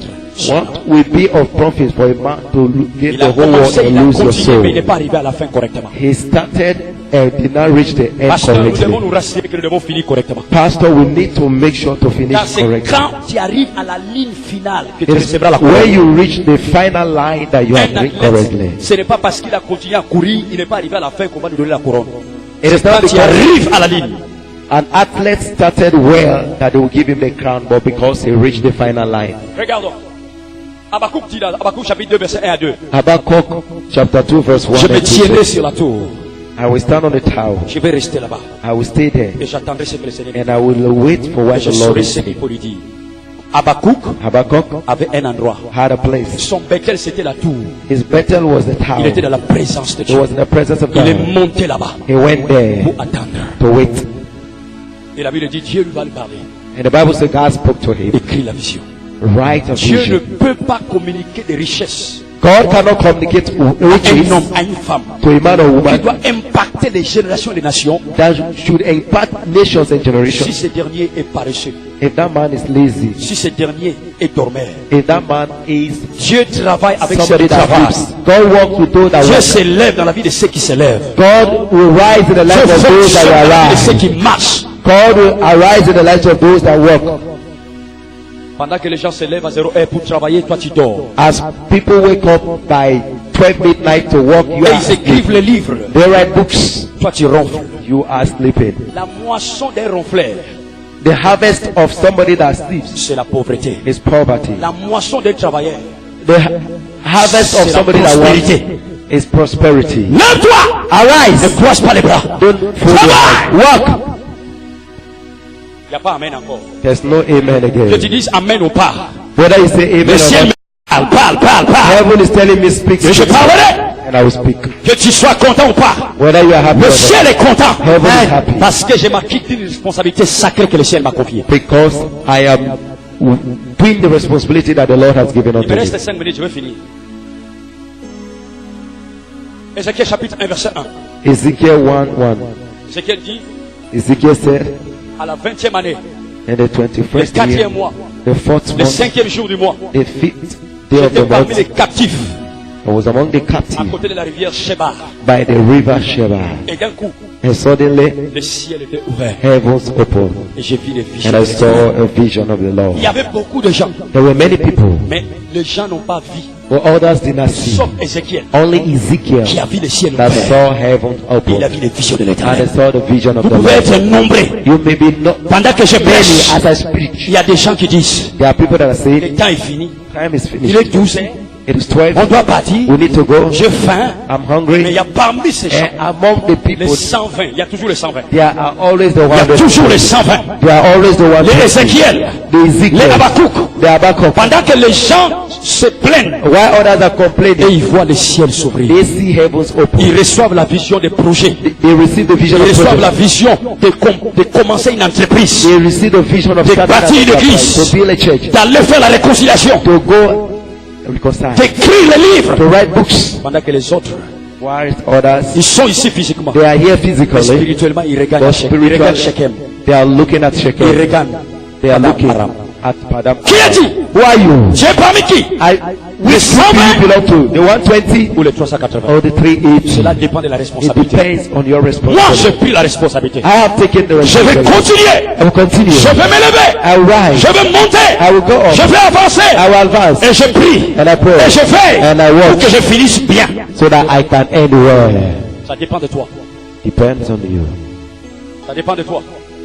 What will be of profit for a man to gain Il the a whole world commencé, and il a lose your continué, mais il n'est soul? pas arrivé à la fin correctement. He started and did not reach the end Pasteur, nous devons correctly. nous rassurer que nous devons finir correctement. Pastor, we need to make sure to finish Car c'est correctly. quand tu arrives à la ligne finale que tu It's recevras la where couronne. you reach the final line that you Un have reached athlète, correctly. ce n'est pas parce qu'il a continué à courir, il n'est pas arrivé à la fin qu'on va lui donner la couronne. It is Quand not tu because arrives à la ligne, an athlete started well that they will give him the crown, but because he reached the final line. regardons. Habakkuk dit là, Habakkuk chapitre 2, verset 1 à 2. Habakkuk chapter 2 verse 1 Je me and 2 tiendrai says, sur la tour. I will stand on the tower, Je vais rester là-bas. I will stay there, Et j'attendrai ce que le Seigneur and I will wait for dit. what Je the Lord saurai is ce qu'il saying. faut lui dire. Habakkuk Habakkuk avait un endroit. had a place. Son Bethel, c'était la tour. His Bethel was the Il tower. était dans la présence de He Dieu. was in the presence of Il est God. monté là-bas He went there pour attendre. to wait. Et la Bible dit, Dieu lui va lui parler. And the Bible says God spoke to him. Écris la vision. Write a Dieu ne vision. peut pas communiquer des richesses God cannot communicate à un riches homme, à une femme. to a man or Il woman doit impacter les générations et les nations that should impact nations and si generations. ce dernier est paresseux, If that man is lazy, si ce dernier est dormeur. if that man is Dieu travaille avec ceux somebody qui that travaillent. sleeps, God walks with those that Dieu walk. s'élève dans la vie de ceux qui s'élèvent. God will rise in the Dieu life of those fonctionne that dans la vie de ceux arise. qui marchent. God will arise in the lives of those that walk. Pendant que les gens se lèvent à 0 heure pour travailler, toi tu dors. As people wake up by 12 midnight to work, you Et are ils écrivent asleep. les livres. They write books, Toi tu ronfles. you are sleeping. La moisson des ronfleurs, The harvest of somebody that sleeps c'est la pauvreté. is poverty. La moisson des travailleurs, The harvest of c'est la somebody that prospérité. works is prosperity. Lève-toi! Ne Arise, croise pas les bras. don't fold your hands. Walk. Il n'y a pas amen encore. There's no amen Que tu again. dises amen ou pas. Whether you say amen Le or ciel not, me parle. heaven is telling me speak, Et je parlerai. and I will speak. Que tu sois content ou pas. Whether you are happy Le or not, ciel est content. heaven is happy. Parce que j'ai marqué une responsabilité sacrée que le ciel m'a confiée. Because I am doing the responsibility that the Lord has given Il unto me me. reste 5 minutes, je vais finir. Ézéchiel chapitre 1, verset 1. Ezekiel 1:1. Ézéchiel dit, Ezekiel said, à la 20e année, in the le 21st 4e year, mois, the fourth le month, 5e jour du mois, the fifth day of j'étais the parmi les month, captifs I was among the à captives côté de la rivière Shebar. by the river Sheba, Et d'un coup, and suddenly le ciel était ouvert. heavens opened, Et j'ai vu les visions. and I saw a vision of the Lord. Il y avait beaucoup de gens, There were many people, mais les gens n'ont pas vu, but others did not see. sauf Ézéchiel, Only qui Ezekiel a vu le ciel that ouvert. saw heaven Il a open, vu les visions de and I l'éternel. saw the vision of Vous the pouvez Lord. être nombreux. You may be not Pendant que je many prêche, as I speak. il y a des gens qui disent, There are people that are le saying, temps est fini. time is Il finished. est 12 heures. It is 12. On doit partir. We need to go. J'ai faim. I'm Mais il hungry. y a parmi ces gens, And among the les people, 120. Il y a toujours les 120. there are always the Il y a 100. toujours les 120. There are always the 100. Les Ézéchiel, The les Ezekiel, Habakkuk. the Habakkuk. Pendant que les gens se plaignent While others are et complaining, ils voient le ciel s'ouvrir. they see heavens Ils open. reçoivent la vision des projets. They receive the vision Ils of reçoivent la project. vision de commencer une entreprise, They receive the vision of de starting bâtir une an enterprise, église, to build a church, d'aller faire la réconciliation, to go reconcile, d'écrire les livres. to write books. Pendant que les autres, Whilst others, ils sont ici physiquement. they are here Mais physically, spirituellement, ils regardent but Shechem. Ils regardent spiritually, Shechem. they are looking at Ils Shechem. regardent. They are Padam looking Aram. at Padam. Qui a dit? Who are you? J'ai parmi qui? Which group do you belong to? The 120 Ou les 380. or the 380? Cela dépend de la It responsabilité. depends on your Moi, j'ai responsibility. pris la responsabilité. I have taken the Je vais responsibility. continuer. I will continue. Je vais m'élever. I will rise. Je vais monter. I will go Je up. vais avancer. I will advance. Et je prie. And I pray. Et je fais. And I Pour work que je finisse bien. so that I can end well. Ça dépend de toi. Depends on you. Ça dépend de toi.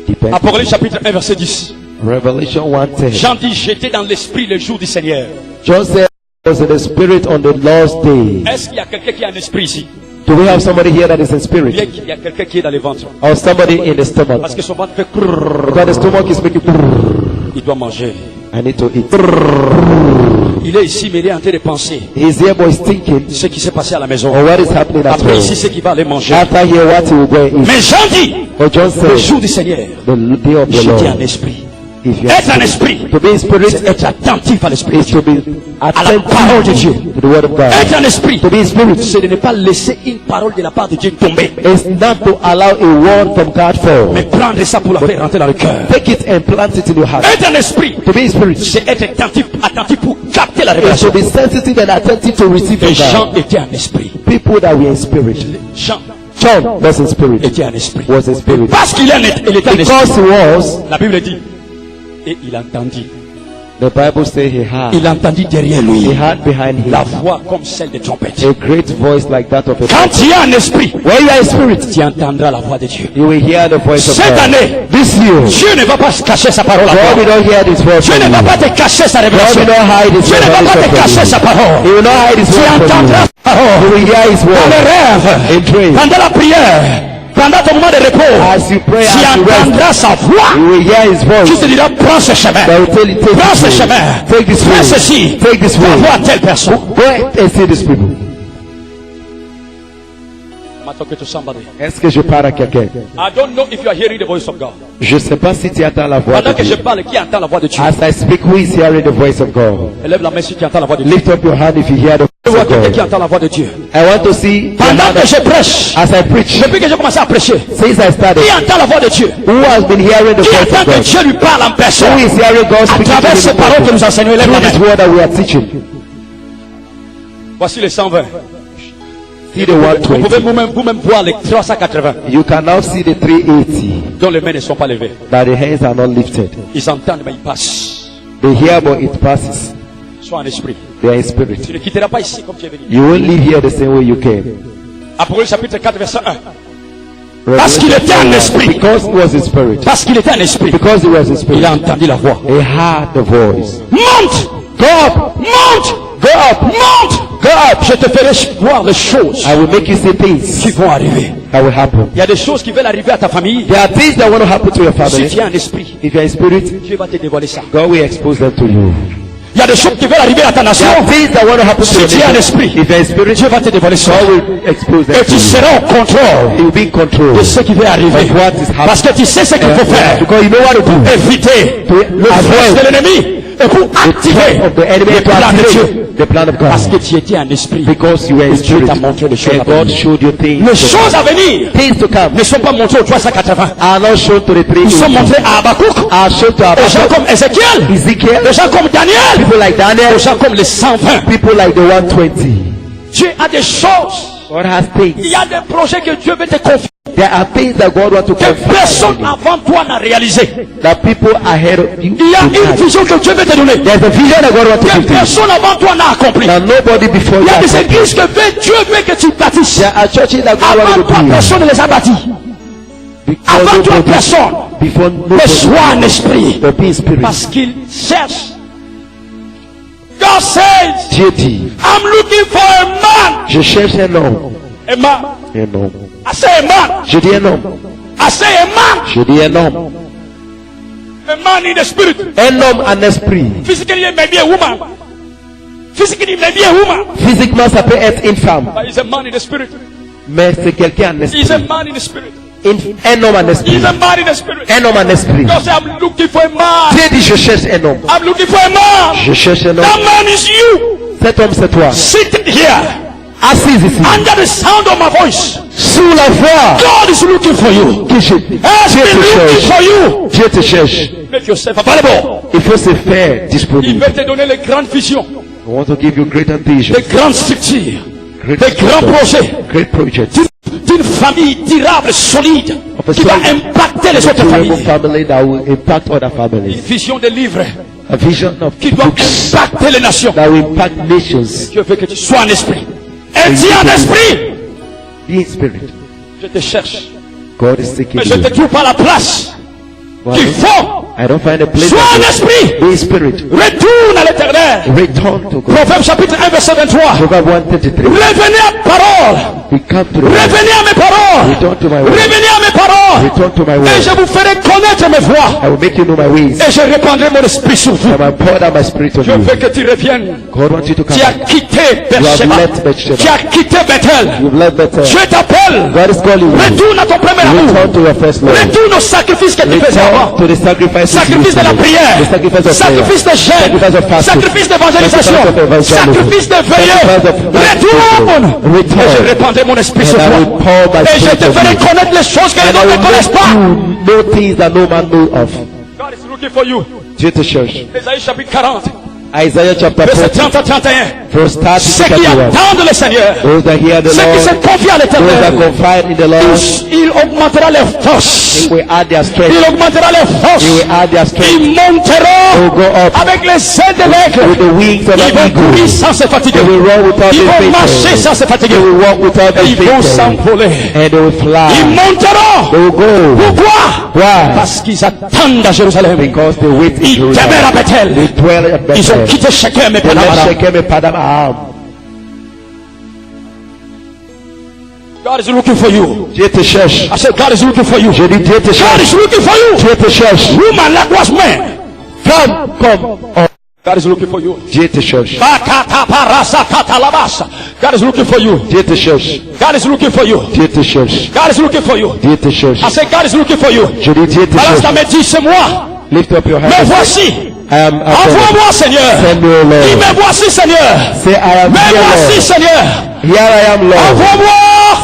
Depends. Apocalypse chapitre 1 verset 10. Revelation 1:10. Jean dit, j'étais dans l'esprit le jour du Seigneur. John said, "I was in the spirit on the Lord's day." Est-ce qu'il y a quelqu'un qui a un esprit ici? Do we have somebody here that is in Bien spirit, qu'il y a quelqu'un qui est dans le ventre. or somebody in the stomach? Parce que son ventre fait crrrr. Because the stomach is making. Il doit manger. I need to eat. Il est ici, mais il est en train de penser He's here, but he's thinking ce qui s'est passé à la maison. on what is happening at Après ici, home. c'est qu'il va aller manger. After here, what he will go and eat. Mais Jean dit, But John le said, jour du Seigneur, the day of the j'étais Lord. un esprit. If you Être un are esprit, to be in spirit, c'est être attentif à l'esprit. is to be À la parole de Dieu. attentive to the word of God. Être un esprit, To be in spirit c'est de ne pas laisser une parole de la part de Dieu tomber, is not to allow a word from God mais fall. prendre ça pour la faire rentrer dans le cœur. Take it and plant it in your heart. Être un esprit, To be in spirit c'est être attentif pour capter la la is to révélation. be sensitive and attentive to receive Et from Jean God. était un esprit. People that were in spirit. Jean John was in spirit. était un esprit. Was in spirit. Parce qu'il il était un Because esprit. he was, La Bible dit, et il entendit. the Bible says Il entendit derrière lui he had behind him la voix comme celle des trompettes. a great voice like that of a Quand prophet. tu es un esprit, When you are in spirit, tu entendras la voix de Dieu. you will hear the voice of Cette God. année, This year, Dieu ne va pas se cacher sa parole à God will toi. not hear this voice Dieu from ne va you. pas te cacher sa God révélation. will not hide his Dieu ne va pas te revelation cacher sa from you. He parole. will not hide his Tu word from entendras you. sa parole You will hear his dans word les rêves, in dreams. pendant la prière, pendant ton moment de repos. As you pray, Tu as you rest, entendras sa voix. you will hear his Tu voice. te diras, prends ce chemin. That will tell you, take Prends ce this way. chemin. Take this Fais way. ceci. Take this Va way. voir telle personne. Go and see these people. I'm talking to somebody. Est-ce que je parle à quelqu'un? I don't know if you are hearing the voice of God. Je ne sais pas si tu entends la voix Pendant de que je Dieu. parle, qui entend la voix de Dieu? As I speak, who is hearing the voice of God? Élève la main si tu entends la voix de Dieu. Lift up your hand if you hear the Je voice vois of quelqu'un qui God. entend la voix de Dieu. I want to see the Pendant hand que of, je prêche, as I preach, depuis que j'ai commencé à prêcher, since I started, qui entend la voix de Dieu? who has been hearing the Qui voice entend of que God? Dieu lui parle en Who personne? is hearing God À speaking to travers ces paroles que him nous enseignons, élève through la this main. word that we are teaching? Voici les 120. See the Vous pouvez 120. vous-même voir les 380 You can now see the 380, dont les mains ne sont pas levées. that the hands are not lifted. Ils entendent, mais ils passent. They hear, but it passes. Sois en esprit. They are in Tu spirit. ne quitteras pas ici comme tu es venu. You won't live here the same way you came. Apocalypse chapitre 4, verset 1. Parce qu'il était un esprit. Because he was in spirit. Parce qu'il était un esprit. Because he was in spirit. Il a entendu la voix. He heard the voice. Monte! Go up! Monte! Go up! Monte! Go up! Je te ferai voir les choses I will make you see qui things vont arriver. that will happen. Il y a des choses qui veulent arriver à ta famille. There are things that want to happen to your Si family. tu es un esprit, If you are in spirit, Dieu va te dévoiler ça. God will expose them to you. Il y a des choses qui veulent arriver à ta nation. There are things that want to happen to Si your tu es un nation. esprit, If you are in spirit, Dieu va te dévoiler ça. God will expose them Et to tu you. seras au contrôle He will be in control. de ce qui va arriver. Of what is happening. Parce que tu sais ce qu'il faut faire. Because you know what to do. Éviter To le flèche de l'ennemi. Et pour activer Of the enemy le to plan de Dieu. activate the plan of Parce que God. tu étais un esprit. Because you were in Et Dieu spirit. t'a montré les choses And à God venir. showed you things. Les choses à venir Things to come ne sont pas montrées aux 380. are not shown to the Ils sont 380. montrés à Habakkuk, Are shown to aux gens Abraham, comme Ézéchiel, Ezekiel, aux gens comme Daniel, people like Daniel, aux gens comme les 120. people like the 120. Dieu a des choses. God has things. Il y a des projets que Dieu veut te confier. There are things that God wants to Que confirm personne avant toi n'a réalisé. that people ahead of you. Il y a do une not. vision que Dieu veut te donner. There's a vision that God wants to Que give to you. personne avant toi n'a accompli. That nobody before Il you y a has des accomplished. églises que Dieu veut que tu bâtisses. There are churches that God Avant wants to toi, build. personne ne les a bâtis. Because Avant toi, nobody- personne. Before Mais nobody. sois un esprit. But be in spirit. Parce qu'il cherche. God says, Dieu dit, I'm looking for a man. je cherche un homme. A man. Un homme. I say a man. Je dis un homme. I say a man. Je dis un homme. A man in the spirit. Un homme en esprit. Physically, it may be a woman. Physically, it may be a woman. Physiquement, ça peut être une femme. But he's a man in the spirit. Mais c'est quelqu'un en He's a esprit. man in the spirit. Un homme en esprit. He's a man in the spirit. Un homme en esprit. God said, I'm looking for a man. Dieu dit, je cherche un homme. I'm looking for a man. Je cherche un That homme. man is you. Cet homme, c'est toi. Sitting here Assise ici. under the sound of my voice. Sous la voix. God is looking for you. Dieu Has been te looking cherche. for you. Dieu te cherche. Make yourself available. Il faut se faire Il disponible. veut te donner les grandes visions, I want to give you greater vision. les grandes structures, Great des grands projets, Great projects. d'une famille durable, solide, qui va impacter les autres Durable familles. family that will impact other Une families. vision de livres A vision of qui doit books impacter les nations. that will impact nations. Dieu veut que tu sois un esprit. Et tu es un esprit. Be in spirit. Je te cherche, God is seeking mais je ne te you. trouve pas la place qu'il faut. I don't find a place. Sois un that esprit. Be in spirit. Retourne à l'éternel. Return to God. Proverbe chapitre 1 verset 23. Proverbs 1:33. Revenez à parole. We come to the word. Revenez à mes paroles. Return to my word. Revenez à mes paroles. Return to my Et je word. vous ferai connaître mes voies. I will make you know my ways. Et je répandrai mon esprit sur vous. I will pour out my spirit on Je you. veux que tu reviennes. God wants you to come Tu as back. quitté You have Beersheba. left Beersheba. Tu as quitté Bethel. You've left Bethel. Dieu t'appelle. God is calling you. Retourne à ton premier amour. Return to your first love. Retourne au sacrifice que tu faisais Return avant. to the sacrifice. Sacrifice de la prière. The sacrifice of Sacrifice de jeûne. Sacrifice of fasting. Sacrifice d'évangélisation. Sacrifice of evangelism. Sacrifice de veillée. Sacrifice of Retourne. Return. Et je répandrai mon esprit sur And I toi. will pour my Et je spirit te on ferai you. connaître les choses que les And I autres will ne connaissent pas. make you know things that no man know of. God is looking for you. Dieu te cherche. Ésaïe chapitre 40. Isaiah chapter Verset 40, 30 à 31. verse 30 Ceux to qui 31. attendent le Seigneur, Those that hear the ceux qui se Lord, confient à those that l'Éternel, confide in the Lord, il augmentera leurs forces. He will add their strength. Il augmentera leurs forces. He will add their strength. Ils They will monteront go up avec les ailes de l'aigle. with the wings of Ils an vont courir eagle. sans se fatiguer. They will run without Ils vont being marcher sans fainted. se fatiguer. They will walk without Et being ils vont fainted. s'envoler. And they will Ils fly. monteront. They will go. Pourquoi? Why? Parce qu'ils attendent à Jérusalem. Because they wait in Ils demeurent à Jerusalem. They Bethel. dwell at Ils ont Bethel. quitté Shechem et They left Padam. Shechem and Padam Aram. God is looking for you. Dieu te cherche. I said, God is looking for you. Je dis Dieu te God cherche. is looking for you. Dieu te cherche. Woman, likewise man. Come, come. Oh, God is looking for you. Dieu te cherche. God is looking for you. Dieu te cherche. God is looking for you. Dieu te cherche. God is looking for you. Dieu te cherche. I said, God is looking for you. Je dis Dieu te Balance ta cherche. main, dis, c'est moi. Lift up your Me hands. voici. I am at Envoie-moi, Seigneur. Send me, O Dis, Lord. me voici, Seigneur. Say, I am Me here, voici, Lord. Seigneur. Here I am, Lord. Envoie-moi.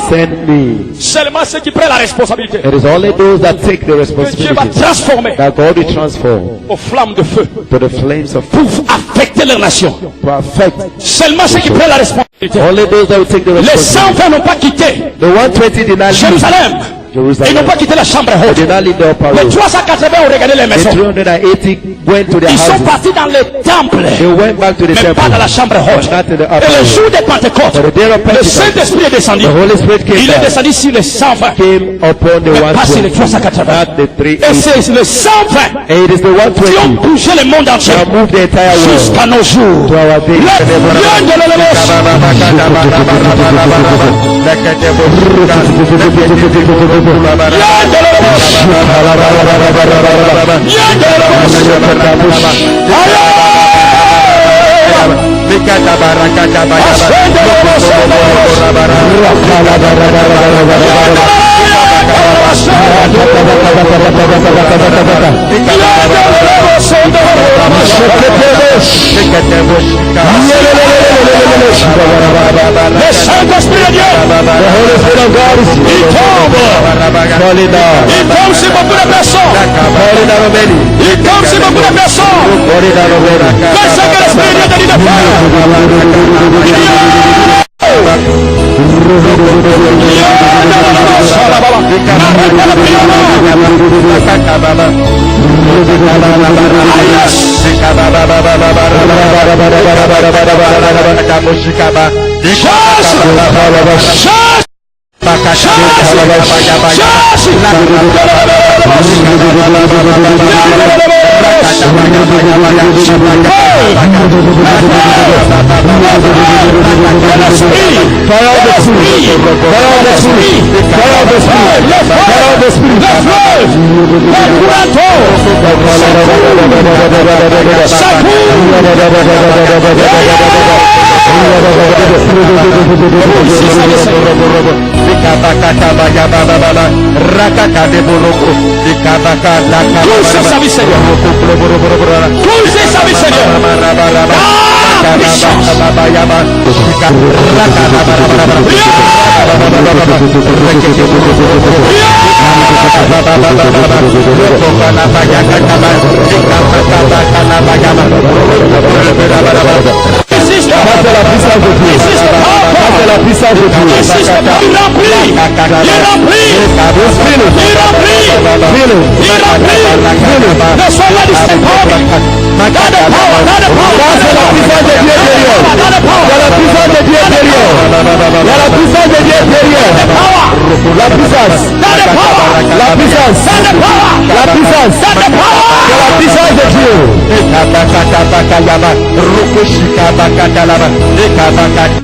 Send me. Seulement ceux qui prennent la responsabilité. It is only those that take the Que Dieu va responsibility transformer that God will transform aux flammes de feu to the flames of pour affecter leur nation. to affect. Seulement ceux qui prennent la responsabilité. Only those that will take the Les responsibility. 120 n'ont pas quitté The 120 did not leave Jérusalem. Ils n'ont Jerusalem. pas quitté la chambre They haute. did not leave the upper Les room. 380 ont regardé les The maisons. 380 went to their Ils sont houses. partis dans les temples, They went back to the mais temple. pas dans la chambre haute. Not in the Et upper le room. jour de Pentecôte, For the day of le Pentecost, Saint-Esprit est descendu. the Holy Spirit came Il est down. descendu sur les 120. Came upon the Mais pas sur les 120. 380. Not the Et 380. c'est les 120 And it is the qui ont 120 bougé le monde entier that moved the entire world jusqu'à nos jours. to our day. Le Dieu de le Saint-Esprit de Dieu, The Holy Spirit of God is il tombe. falling down. Il tombe sur beaucoup de personnes. Falling down on many. Il tombe sur beaucoup de personnes. Falling down on many. Fais ce que l'Esprit de Dieu te dit de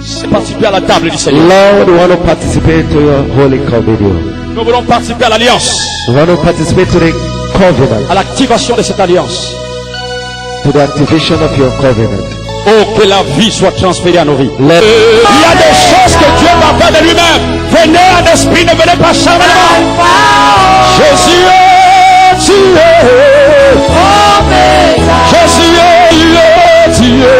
C'est participer à la table du Seigneur. Lord, we want to participate to your holy communion. Nous voulons participer à l'alliance, We want to participate to the covenant, à l'activation de cette alliance. to the activation of your covenant. Oh, que la vie soit transférée à nos vies. Let Il y a des choses que Dieu va faire de lui-même. Venez en esprit, ne venez pas charnellement. Jésus est Dieu. Jésus est Dieu.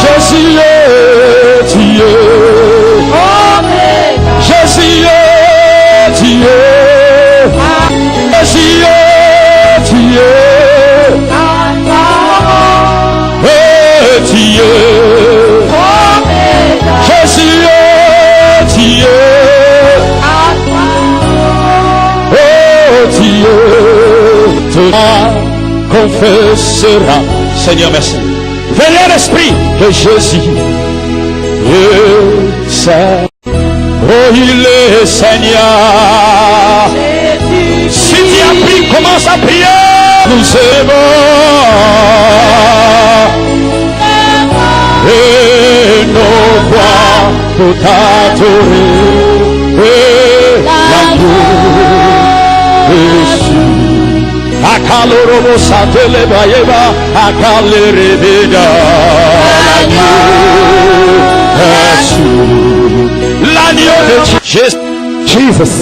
Jésus est Dieu. Jésus est Dieu. Jésus est Dieu. Dieu, oh Dieu, toi confessera. Seigneur, merci. Venez l'esprit de Jésus. Seigneur. Oh, il est Seigneur. Si tu as pris, commence à prier. Nous aimons et nos voix pour t'adorer. L'amour Jésus. Akalorobo satele bayeba, akalere beda. L'agneau de Jésus. Jesus.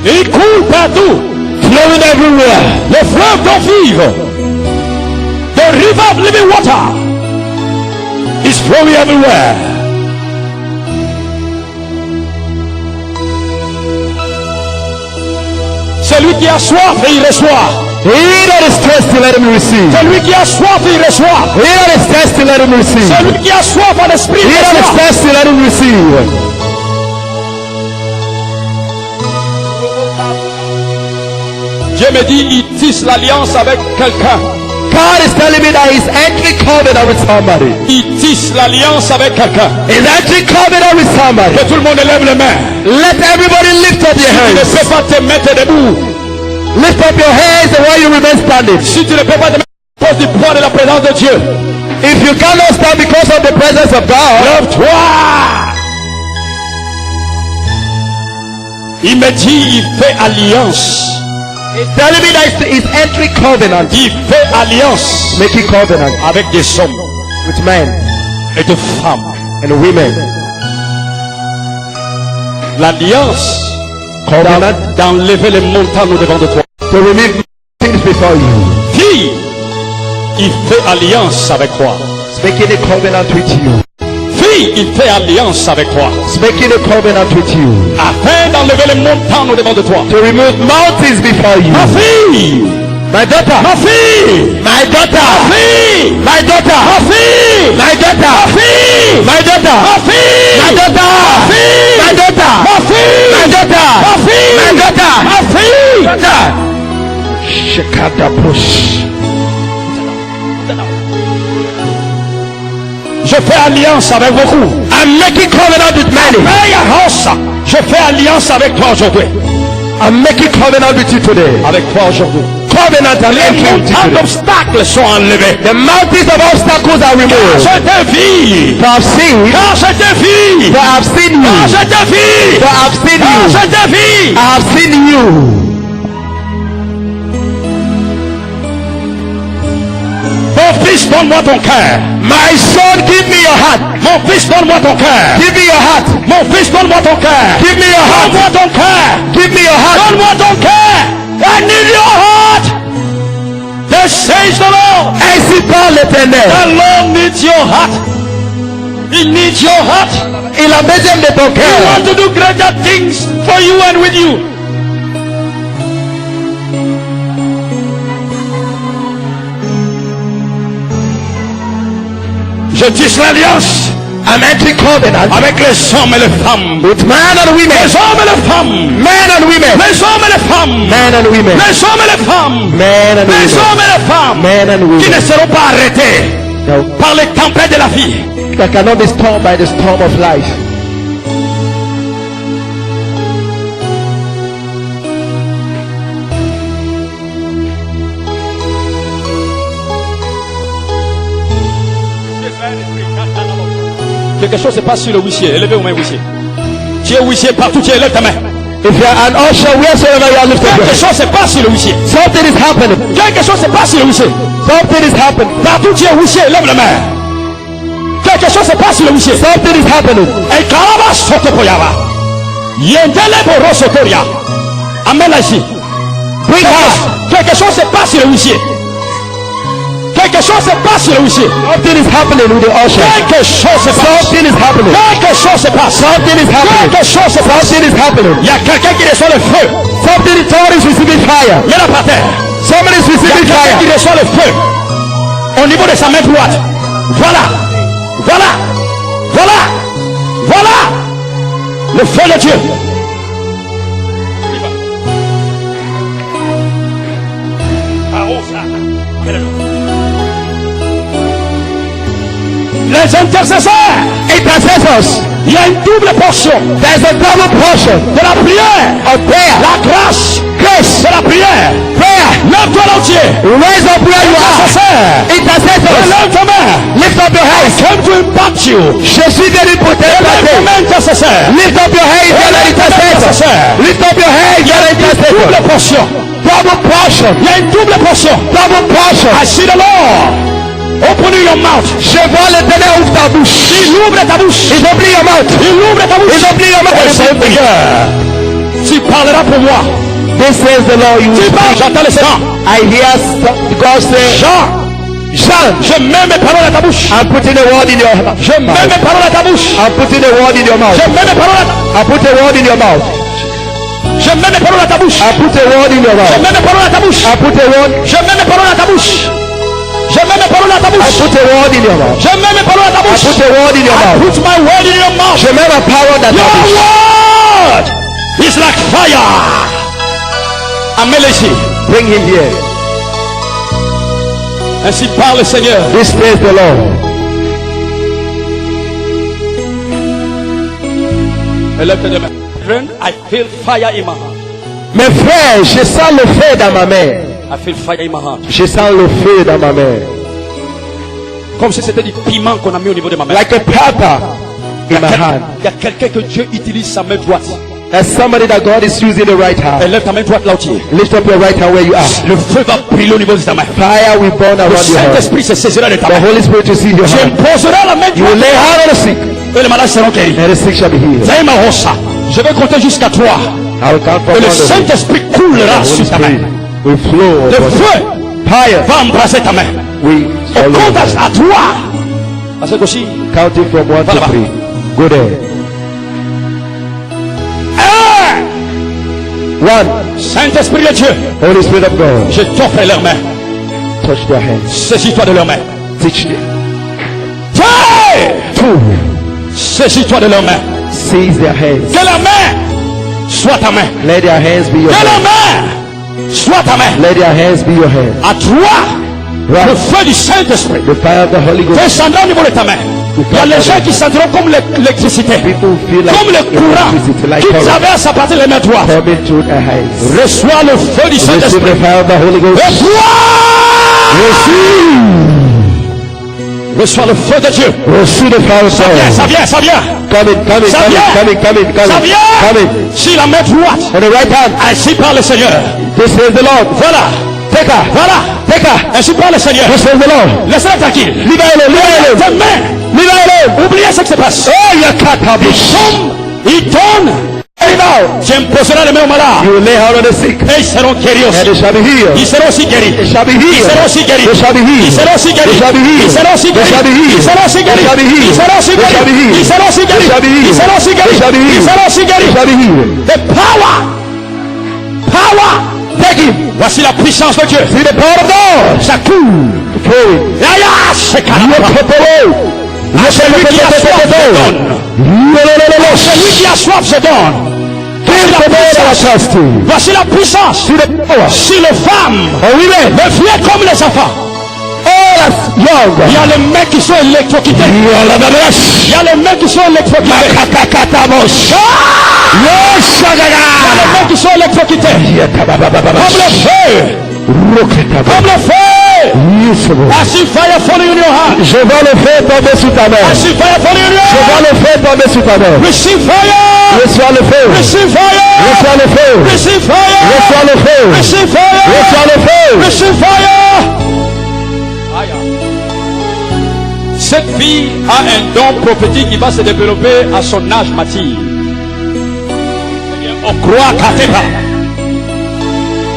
Il coule partout, flowing everywhere. Le fleuve d'eau vive, the river of living water, is flowing everywhere. Celui qui a soif et il reçoit. He that is thirsty, let him receive. Celui qui a soif et il reçoit. He that is thirsty, let him receive. Celui qui a soif en esprit, He il that is reçoit. thirsty, let him receive. Dieu me dit, il tisse l'alliance avec quelqu'un. God is telling me that he's entering covenant with somebody. Il tisse l'alliance avec quelqu'un. He's entering covenant with somebody. Que tout le monde lève les mains. Let everybody lift up your Tu ne hands. peux pas te mettre debout. Lift up your hands and while you remain standing. Si tu ne peux pas te mettre à cause du poids de la présence de Dieu, If you cannot stand because of the presence of God, lève-toi. Il me dit, il fait alliance. he's telling me that he's entering covenant. Il fait alliance Making covenant avec des hommes with men et des femmes. and women. L'alliance Covenant d'enlever les montagnes au devant de toi. to remove things before you. Fille, il fait alliance avec toi. It's making a covenant with you. Fille, il fait alliance avec toi. It's making a covenant with you. Afin d'enlever les montagnes au devant de toi. To remove mountains before you. Ma fille, My daughter. ma fille, My daughter. ma fille, My daughter. ma fille, My daughter. ma fille, My daughter. ma fille, My daughter. ma fille, My daughter. ma fille, My daughter. ma fille, My daughter. ma fille. Daughter. Shekata push. Je fais alliance avec beaucoup. I'm making covenant with many. Je fais alliance avec toi aujourd'hui. I'm making covenant with you today. Avec toi aujourd'hui. Covenant and Les entering with you montagnes today. d'obstacles sont enlevées. The mountains of obstacles are Car removed. je te vis. For I've seen. Car je te vis. For I've seen Car you. je te vis. For I've seen Car you. je te vis. I have seen you. Mon fils, donne-moi ton cœur. My son, give me your heart. Mon fils, donne-moi ton cœur. Give me your heart. Mon fils, donne-moi ton cœur. Give me your heart. Donne-moi ton cœur. Give me your heart. Donne-moi ton cœur. I need your heart. Thus says the Lord. Ainsi parle l'Éternel. The Lord needs your heart. He needs your heart. Il a besoin de ton He cœur. wants to do greater things for you and with you. Je tisse l'alliance I'm entering covenant avec les hommes et les femmes. with men and women. Les hommes et les femmes. Men and women. Les hommes et les femmes. Men and women. Les hommes et les femmes. Men and Les women. hommes et les femmes Men and qui ne women. seront pas arrêtés No, par les tempêtes de la vie. that cannot be stopped by the storm of life. Quelque chose se passe sur le huissier. Élevez vos mains, huissier. Tu es huissier partout, tu élèves ta main. If you are an usher, wheresoever you are, lift up your Quelque hand. chose se passe sur le huissier. Something is happening. Quelque chose se passe sur le huissier. Something is happening. Partout tu es huissier, lève la main. Quelque chose se passe sur le huissier. Something is happening. Et Karaba Sotopoyava. Yendele Boro Sotoria. Amène-la ici. Bring her. Quelque chose se passe sur le huissier. Quelque chose se passe sur le huissier. Something is happening with the usher. Quelque chose se passe. Something is happening. Quelque chose se passe. Something is happening. Quelque chose se passe. Something is happening. Il y a quelqu'un qui reçoit le feu. Something is receiving fire. Mets-la par terre. Somebody is Il y a receiving quelqu'un qui fire. reçoit le feu au niveau de sa main droite. Voilà. Voilà. Voilà. Voilà. Le feu de Dieu. Les intercesseurs. Intercessors. Il y a une double portion There's a double portion de la prière. of prayer. La grâce. Grace. De la prière. Prayer. Lève-toi l'entier. Raise up where you are. Intercesseur. Intercessors. Lève ta main. Lift up your I hands. came to impact you. Je suis venu pour Lève ta t'aider. main, intercesseur. Lift up your hands, you're an intercessor. Lift up your hands, you're an intercessor. Double portion. Double portion. Il y a une double portion. Double portion. I see the Lord. Open your mouth. Je vois l'éternel ouvre ta bouche. Il ouvre ta bouche. Il oublie your mouth. Il ouvre ta bouche. Il oublie your mouth. Seigneur, tu parleras pour moi. This says the Lord, you Tu will parles, speak. j'entends le sang. I hear God say, Jean, je mets mes paroles à ta bouche. I'm putting a word in your mouth. Je mets mes paroles à ta bouche. I'm putting a word in your mouth. Je mets mes paroles à ta I put a word in your mouth. Je mets mes paroles à ta bouche. I put a word in your Je mouth. mets mes paroles à ta bouche. I put a word. Je mets mes paroles à ta bouche. Je mets mes paroles à ta I bouche. put a word in your mouth. Je mets mes paroles à ta I bouche. put a word in your I mouth. put my word in your mouth. Je mets ma parole dans ta Your bouche. word is like fire. Amène-le ici. Bring him here. Ainsi parle le Seigneur. This says the Lord. Élève tes deux mains. Friend, I feel fire in my hand. Mes frères, je sens le feu dans ma main. I feel fire in my hand. Je sens le feu dans ma main. Comme si c'était du piment qu'on a mis au niveau de ma main. Like a pepper in my hand. Il y a quelqu'un que Dieu utilise sa main droite. There's somebody that God is using the right hand. Élève ta main droite là où tu es. Lift up your right hand where you are. Le feu va brûler au niveau de ta main. Fire will burn Le around your hand. Saint-Esprit se saisira de ta The main. Holy Spirit will see your Tu hand. imposeras la main You will droite lay hand on the sick, et les malades seront guéris. and the sick shall be healed. Zaïma Rosa. Je vais compter jusqu'à 3. I will count from Et le 1 to 3. Saint-Esprit coulera The Holy sur ta main. Spirit will flow Le upon you. feu Fire va embrasser ta main. will On follow compte you. à 3. Parce que aussi, Counting from 1 to Voilà. 3. Go there. 1. Saint-Esprit de Dieu, Holy Spirit of God, je t'offre leurs mains. touch their hands. Saisis-toi de leurs mains. Teach them. Fais! 2. Saisis-toi de leurs mains. Seize their hands. Que la main soit ta main. Let their hands be your Que la hands. main soit ta main. Let their hands be your hands. À 3. Le Right. feu du Saint-Esprit The fire of the Holy Ghost. descendra au niveau de ta main. Il y a les gens qui sentiront comme l'électricité, People feel like comme le courant electricity, like qui current traverse à partir des mains droites. coming through their hands. Reçois le feu du Receive Saint-Esprit. the fire of the Holy Ghost. Reçois le feu de Dieu. Receive the fire of Ça vient, God. ça vient, ça vient. Coming, coming, Ça coming, vient. coming, coming, Ça coming, vient. coming. Si la main droite, On the right hand. ainsi par le Seigneur. This is the Lord. Voilà, Take her. voilà, Take her. ainsi par le Seigneur. This is the Lord. Laisse-la tranquille. Leave her alone. Leave her alone. Tes mains, Leave her alone. oubliez ce qui se passe. Oh, you can't have Il it. tombe, il donne. Hey, now. Tu imposeras les mains aux malades. You will lay hand on the sick, Et ils seront guéris and aussi. they shall be healed. Ils seront aussi guéris. They shall be Ils healed. seront aussi guéris. They shall be healed. Ils seront aussi They guéris. shall be healed. Ils seront aussi They guéris. shall be healed. Ils seront aussi They guéris. shall be healed. Ils seront aussi They shall be guéris. healed. Ils seront aussi They guéris. shall be healed. Ils seront aussi They guéris. shall be Ils healed. seront aussi They guéris. shall be healed. The power. Power. Take him. Voici la puissance de Dieu. See the power of God. Ça coule. Flowing. Yaya, c'est carrément. À celui qui a soif, je donne. À celui qui a soif, je donne. Voici la puissance. Si les femmes me viennent comme les enfants. Il y a les mecs qui sont électrocutés. Il y a les mecs qui sont électrocutés. Il y a les mecs qui sont électrocutés. Comme le feu. Comme le feu. Usable. I see fire falling in your hand. Je vois le feu tomber sous ta main. I see fire falling in your Je vois hand. le feu tomber sous ta main. Receive fire. Reçois le feu. Receive fire. Reçois le feu. Receive fire. Reçois le feu. Receive fire. Reçois le feu. Receive fire. Cette fille a un don prophétique qui va se développer à son âge mature. On croit qu'à tes pas.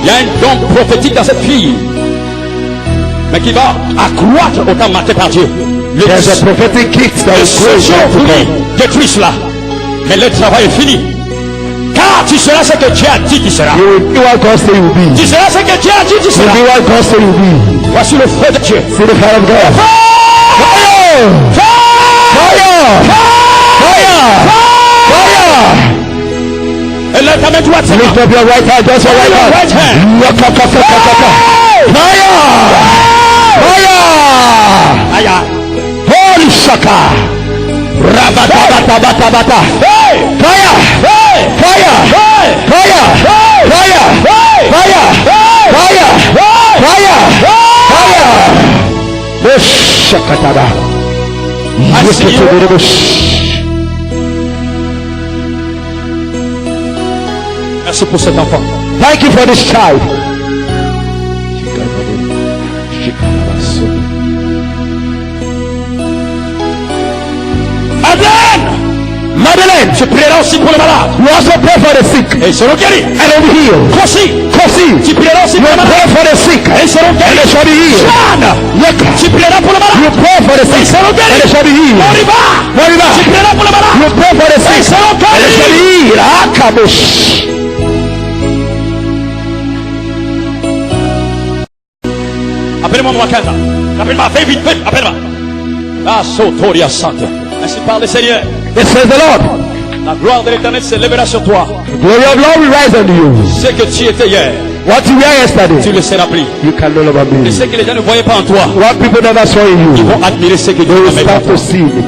Il y a un don prophétique dans cette fille, mais qui va accroître au temps marqué par Dieu. There's a prophetic gift that Le is great. séjour voulu détruit cela, mais le travail est fini. Car tu seras ce que Dieu a dit tu seras. You will be what God said you will be. Tu seras ce que Dieu a dit tu You seras. will be what God said you will be. Voici le feu de Dieu. See the fire of God. Fire! Fire! Fire! Fire! Et là, ta main droite, c'est Lift up your right hand, just your right hand. right hand. Fire! Fire! Aïe, aïe. Holy shaka! Rabatabatabata! Hey! Fire! Hey! Fire! Hey! Fire! Hey! Fire! Hey! Fire! Hey! Fire! Hey! Fire! Hey! Fire! Shakataba! I see you. Merci pour cet enfant. Thank you for this child. Madeleine, Je prierai aussi pour le malade. you also pray for the sick Et ils seront guéris. and be healed. Kosi, Kosi, tu prieras aussi you pour le malade. pray for the sick Et ils seront and they guéris. shall be healed. Jeanne, Yeka, tu prieras pour le you malade. pray for the Et ils sick seront and guéris. they shall be healed. Moriba, Moriba, tu prieras pour le malade. you pray for the Et ils sick seront and they shall be guéris. healed. Akabosh. Appelle-moi Mwakanda. Appelle-moi, fais vite, vite, appelle-moi. La Sotoria Santa. Ainsi parle le Seigneur. This says the Lord. La gloire de l'Éternel se lèvera sur toi. The glory of Lord will rise on you. Ce que tu étais hier, What you were tu yesterday, le seras plus. you can no longer Et be. ce que les gens ne voyaient pas en toi, What people never saw in ils you, vont admirer ce que they Dieu will a mis en start toi. to see it.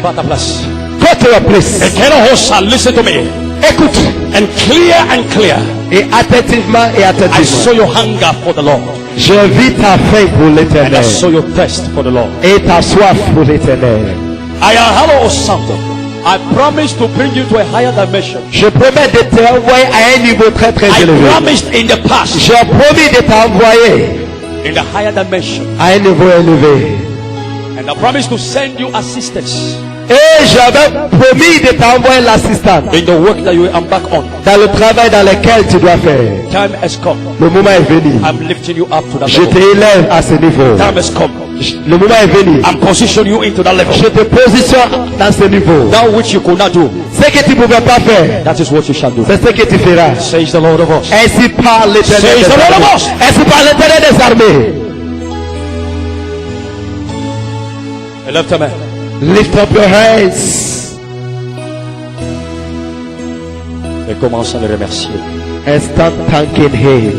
Va à ta place. Go to your place. Et quelle hossa, listen to me. Écoute. And clear. Et attentivement et I attentivement. saw your hunger for the Lord. Je vis ta faim pour And I l'éternel. saw your thirst for the Lord. Et ta soif pour l'éternel. I am hello something. I promise to bring you to a higher dimension. Je promets de t'envoyer à un niveau très très I élevé. promised in the past J'ai promis de t'envoyer in the higher dimension. à un niveau élevé. And I promise to send you assistance Et j'avais promis de t'envoyer l'assistant in the work that you embark on. dans le travail dans lequel tu dois faire. Time has come. Le moment est venu. I'm lifting you up to that Je level. t'élève à ce niveau. Time has come. Le moment est venu. I'm positioning you into that level. Je te positionne dans ce niveau. That which you could not do, Ce que tu ne pouvais pas faire, that is what you shall do. c'est ce que tu feras. Says the Lord of hosts. Ainsi parle l'éternel Says des the Lord of armées. hosts. Ainsi parle l'éternel des armées. Lève ta main. Lift up your hands Et commence à le remercier. and start thanking him.